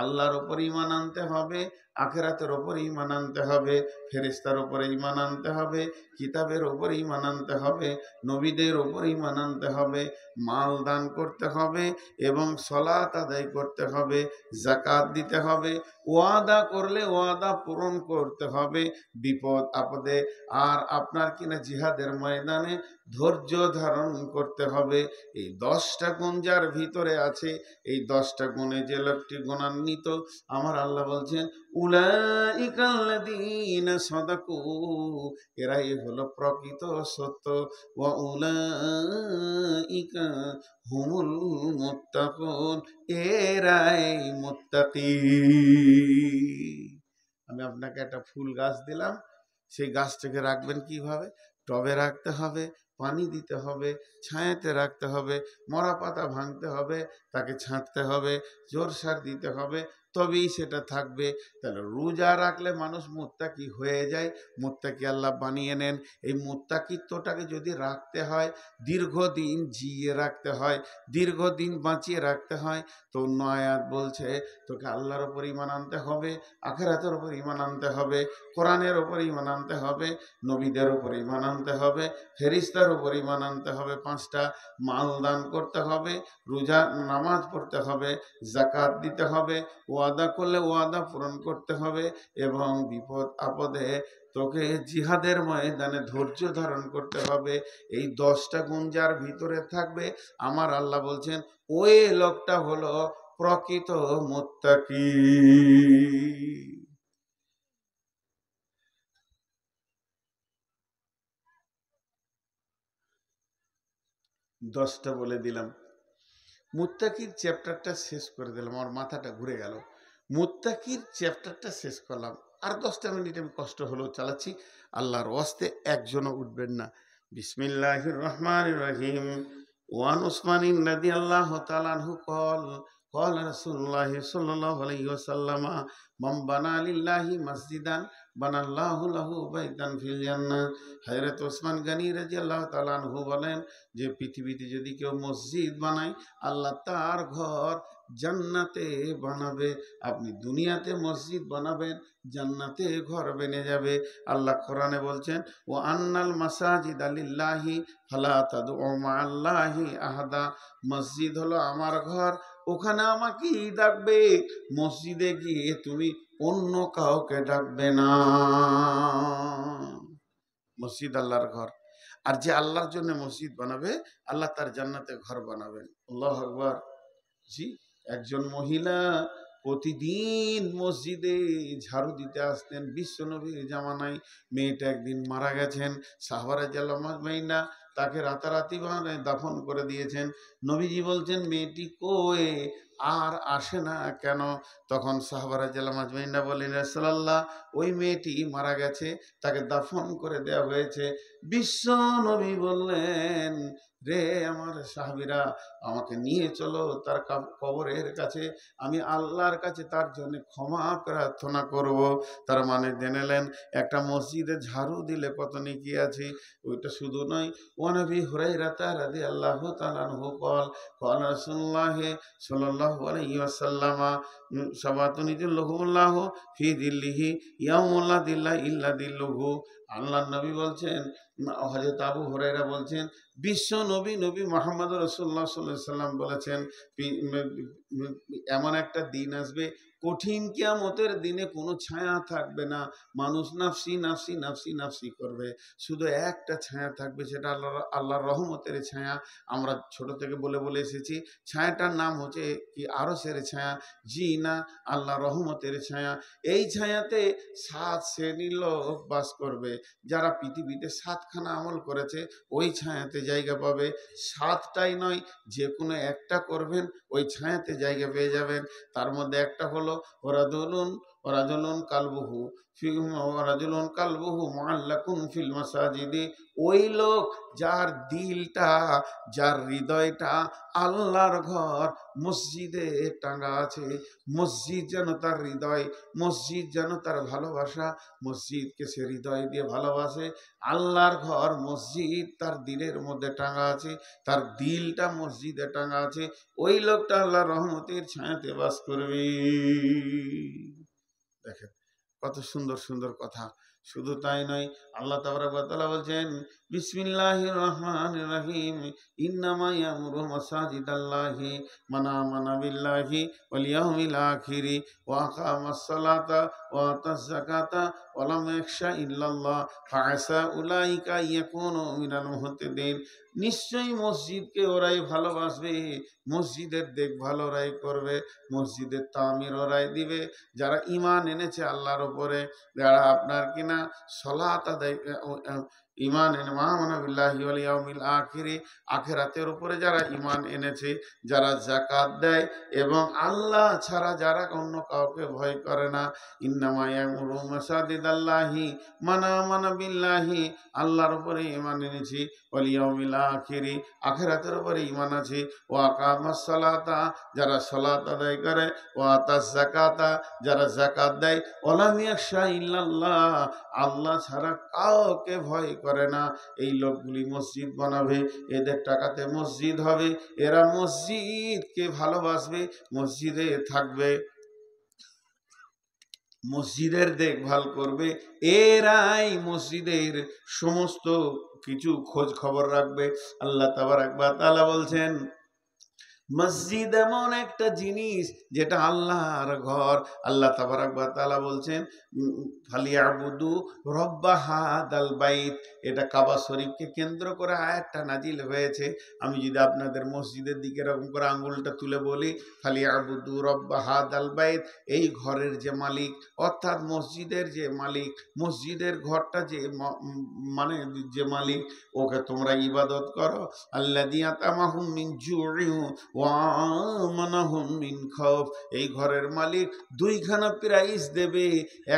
আল্লাহর ওপর ঈমান আনতে হবে, আখিরাতের ওপর ঈমান আনতে হবে, ফেরেশতার ওপর ঈমান আনতে হবে, কিতাবের ওপর ঈমান আনতে হবে, নবীদের ওপর ঈমান আনতে হবে, মাল দান করতে হবে এবং সালাত আদায় করতে হবে, যাকাত দিতে হবে, ওয়াদা করলে ওয়াদা পূরণ করতে হবে বিপদ আপদে। আর আপনার কিনা জিহাদের ময়দানে ধৈর্য ধারণ করতে হবে। এই 10টা গুণ যার ভিতরে আছে, এই 10টা গুণে যে লোকটি গুণান্বিত, আমার আল্লাহ বলছেন উলাইকাল্লাযীনা সাদাকু, এরাই হলো প্রকৃত সত্য, ওয়া উলাইকা হুমুল মুত্তাকুন, এরাই মুত্তাকি। আমি আপনাকে একটা ফুল গাছ দিলাম, সেই গাছটাকে রাখবেন কিভাবে? টবে রাখতে হবে, পানি দিতে হবে, ছায়াতে রাখতে হবে, মরা পাতা ভাঙতে হবে, তাকে ছাঁটতে হবে, জোর সার দিতে হবে, তবেই সেটা থাকবে। তাহলে রোজা রাখলে মানুষ মুত্তাকি হয়ে যায়, মুত্তাকি আল্লাহ বানিয়ে নেন। এই মুত্তাকিত্বটাকে যদি রাখতে হয়, দীর্ঘদিন জিয়ে রাখতে হয়, দীর্ঘদিন বাঁচিয়ে রাখতে হয়, তো অন্য আয়াত বলছে তোকে আল্লাহর ওপর ঈমান আনতে হবে, আখিরাতের ওপর ঈমান আনতে হবে, কোরআনের ওপর ঈমান আনতে হবে, নবীদের ওপর ঈমান আনতে হবে, ফেরেশতার ওপর ঈমান আনতে হবে, 5টা মাল দান করতে হবে, রোজা নামাজ পড়তে হবে, যাকাত দিতে হবে, ওয়াদা করলে ওয়াদা পূরণ করতে হবে, এবং বিপদ আপদে তোকে জিহাদের ময়দানে ধৈর্য ধারণ করতে হবে। এই 10টা গুণ যার ভিতরে থাকবে, আমার আল্লাহ বলছেন ওই লোকটা হলো প্রকৃত মুত্তাকি। 10টা বলে দিলাম, মুত্তাকির চ্যাপ্টারটা শেষ করে দিলাম, আমার মাথাটা ঘুরে গেল। মুত্তাকির চ্যাপ্টারটা শেষ করলাম, আর 10টা মিনিট আমি কষ্ট হলেও চালাচ্ছি, আল্লাহর ওয়াস্তে একজনও উঠবেন না। বিসমিল্লাহির রহমানির রহিম। ওয়ান উসমানিন রাদিয়াল্লাহু তাআলা আনহু قال رسول الله صلى الله عليه وسلم من بنى لله مسجدا بنى الله له بيتا في الجنة। হযরত ওসমান গনি রাদিয়াল্লাহু তাআলা আনহু বলেন যে পৃথিবীতে যদি কেউ মসজিদ বানায়, আল্লাহ তার ঘর জান্নাতে বানাবে। আপনি দুনিয়াতে মসজিদ বানাবেন, জান্নাতে ঘর বেনে যাবে। আল্লাহ কোরআনে বলছেন ও আন্নাল মাসাজিদা লিল্লাহি ফালা তাদউ মাআল্লাহি আহাদা, মসজিদ হলো আমার ঘর, ওখানে আমাকেই ডাকবে, মসজিদে গিয়ে তুমি অন্য কাউকে ডাকবে না। মসজিদ আল্লাহর ঘর, আর যে আল্লাহর জন্য মসজিদ বানাবে, আল্লাহ তার জান্নাতে ঘর বানাবেন। আল্লাহু আকবার। জি, একজন মহিলা প্রতিদিন মসজিদে ঝাড়ু দিতে আসতেন বিশ্বনবীর জামানায়। মেয়েটা একদিন মারা গেছেন, সাহাবারা জাল্লামাইনা তাকে রাতারাতি দাফন করে দিয়েছেন। নবীজি বলছেন মেয়েটি কই, আর আসে না কেন? তখন সাহাবারা জাল্লামাইনা বলেন রাসূলুল্লাহ, ওই মেয়েটি মারা গেছে, তাকে দাফন করে দেওয়া হয়েছে। বিশ্ব নবী বললেন রে আমার সাহাবীরা, আমাকে নিয়ে চলো তার কবরের কাছে, আমি আল্লাহর কাছে তার জন্য ক্ষমা প্রার্থনা করব। তার মানে জেনেলেন একটা মসজিদে ঝাড়ু দিলে কত নেকি আছে। ওইটা শুধু নয়, ওয়ানবী হুরায়রা রাদিয়াল্লাহু তাআলা আনহু قال رسول الله صلى الله عليه وسلم সাবাতুন ইযিল্লুহুল্লাহু ফি যিল্লিহি ইয়াউমুল লা যিল্লা ইল্লা যিল্লুহু। আল্লাহর নবী বলছেন, হযরত আবু হুরায়রা বলছেন, বিশ্ব নবী নবী মুহাম্মদ রাসূলুল্লাহ সাল্লাল্লাহু আলাইহি ওয়াসাল্লাম বলেছেন এমন একটা দিন আসবে, কঠিন কিয়ামতের দিনে কোনো ছায়া থাকবে না, মানুষ নাফসি নাফসি নাফসি নাফসি করবে, শুধু একটা ছায়া থাকবে, সেটা আল্লাহর রহমতের ছায়া। আমরা ছোট থেকে বলে বলে এসেছি, ছায়াটার নাম হচ্ছে কি আরশের ছায়া। জি না, আল্লাহ রহমতের ছায়া। এই ছায়াতে 7 শ্রেণীর লোক বাস করবে। যারা পৃথিবীতে 7খানা আমল করেছে, ওই ছায়াতে জায়গা পাবে। 7টাই নয়, যে কোনো একটা করবেন, ওই ছায়াতে জায়গা পেয়ে যাবেন। তার মধ্যে একটা হলো ওরাদুলুন ওয়ারাজুলুন কালবুহু ওয়ারাজুলুন কালবুহু মুআল্লাকুন ফিল মাসাজিদি, ওই লোক যার দিলটা, যার হৃদয়টা আল্লাহর ঘর মসজিদে টাঙ্গা আছে। মসজিদ যেন তার হৃদয়, মসজিদ যেন তার ভালোবাসা, মসজিদকে সে হৃদয় দিয়ে ভালোবাসে। আল্লাহর ঘর মসজিদ তার দিলের মধ্যে টাঙ্গা আছে, তার দিলটা মসজিদে টাঙ্গা আছে। ওই লোকটা আল্লাহর রহমতের ছায়াতে বাস করবে। দেখেন কত সুন্দর সুন্দর কথা। শুধু তাই নয়, আল্লাহ তাবারক ওয়া তাআলা বলছেন বিসমিল্লাহির রহমানির রহিম, ইন্নামা ইয়ামুরু মাসাজিদাল্লাহি মান আমানা বিল্লাহি ওয়াল ইয়াউমিল আখিরি ওয়া আকামাস সালাতা ওয়া আতাজ যাকাতা ওয়া লাম ইয়াখশা ইল্লাল্লাহ ফাআসা উলাইকা ইয়াকুনু মিনাল মুহতাদিন। নিশ্চয়ই মসজিদকে ওরাই ভালোবাসবে, মসজিদের দেখভাল ওরাই করবে, মসজিদের তামির ওরাই দিবে যারা ঈমান এনেছে আল্লাহর উপরে, যারা আপনার কিনা সালাত আদায় ঈমান এনে আমানা বিল্লাহি ওয়াল ইয়াউমিল আখিরি, আখিরাতের উপরে যারা ঈমান এনেছে, যারা যাকাত দেয় এবং আল্লাহ ছাড়া যারা অন্য কাউকে ভয় করে না। ইন্নামা ইয়ামুরু মাসাজিদাল্লাহি মান আমানা বিল্লাহি, আল্লাহর উপরে ঈমান এনেছি, ওয়াল ইয়াউমিল আখিরি, আখিরাতের উপরে ঈমান আছে, ওয়া আকামাস সালাতা, যারা সালাত আদায় করে, ওয়া আতাজ যাকাতা, যারা যাকাত দেয়, ওয়া লাম ইয়াখশা ইল্লাল্লাহ, আল্লাহ ছাড়া কাউকে ভয় করে না। এই লোকগুলি মসজিদ বানাবে, এদের টাকাতে মসজিদ হবে, এরা মসজিদকে ভালোবাসবে, মসজিদে থাকবে, মসজিদের দেখভাল করবে, এরাই মসজিদের সমস্ত কিছু খোঁজ খবর রাখবে। আল্লাহ তাবারক ওয়া তাআলা বলছেন মসজিদ এমন একটা জিনিস যেটা আল্লাহর ঘর। আল্লাহ তাবারক ওয়া তাআলা বলছেন ফালিয়াবুদু রব্বা হাদাল বাইত, এটা কাবা শরীফকে কেন্দ্র করে আয়াতটা নাজিল হয়েছে। আমি যদি আপনাদের মসজিদের দিকে এরকম করে আঙ্গুলটা তুলে বলি ফালিয়াবুদু রব্বা হাদাল বাইত, এই ঘরের যে মালিক, অর্থাৎ মসজিদের যে মালিক, মসজিদের ঘরটা যে মানে যে মালিক, ওকে তোমরা ইবাদত করো। আল্লাযী আতামাহুম মিন জু'ইন ওয়া আমানাহুম মিন খাউফ, এই ঘরের মালিক দুইখানা প্রাইজ দেবে,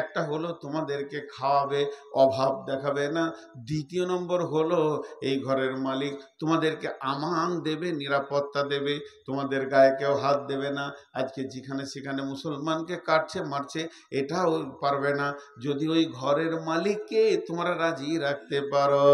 একটা হলো তোমাদেরকে খাওয়াবে, অভাব দেখাবে না, দ্বিতীয় নম্বর হলো এই ঘরের মালিক তোমাদেরকে আমান দেবে, নিরাপত্তা দেবে, তোমাদের গায়ে কেউ হাত দেবে না। আজকে যেখানে সেখানে মুসলমানকে কাটছে মারছে এটাও পারবে না, যদি ওই ঘরের মালিককে তোমরা রাজি রাখতে পারো।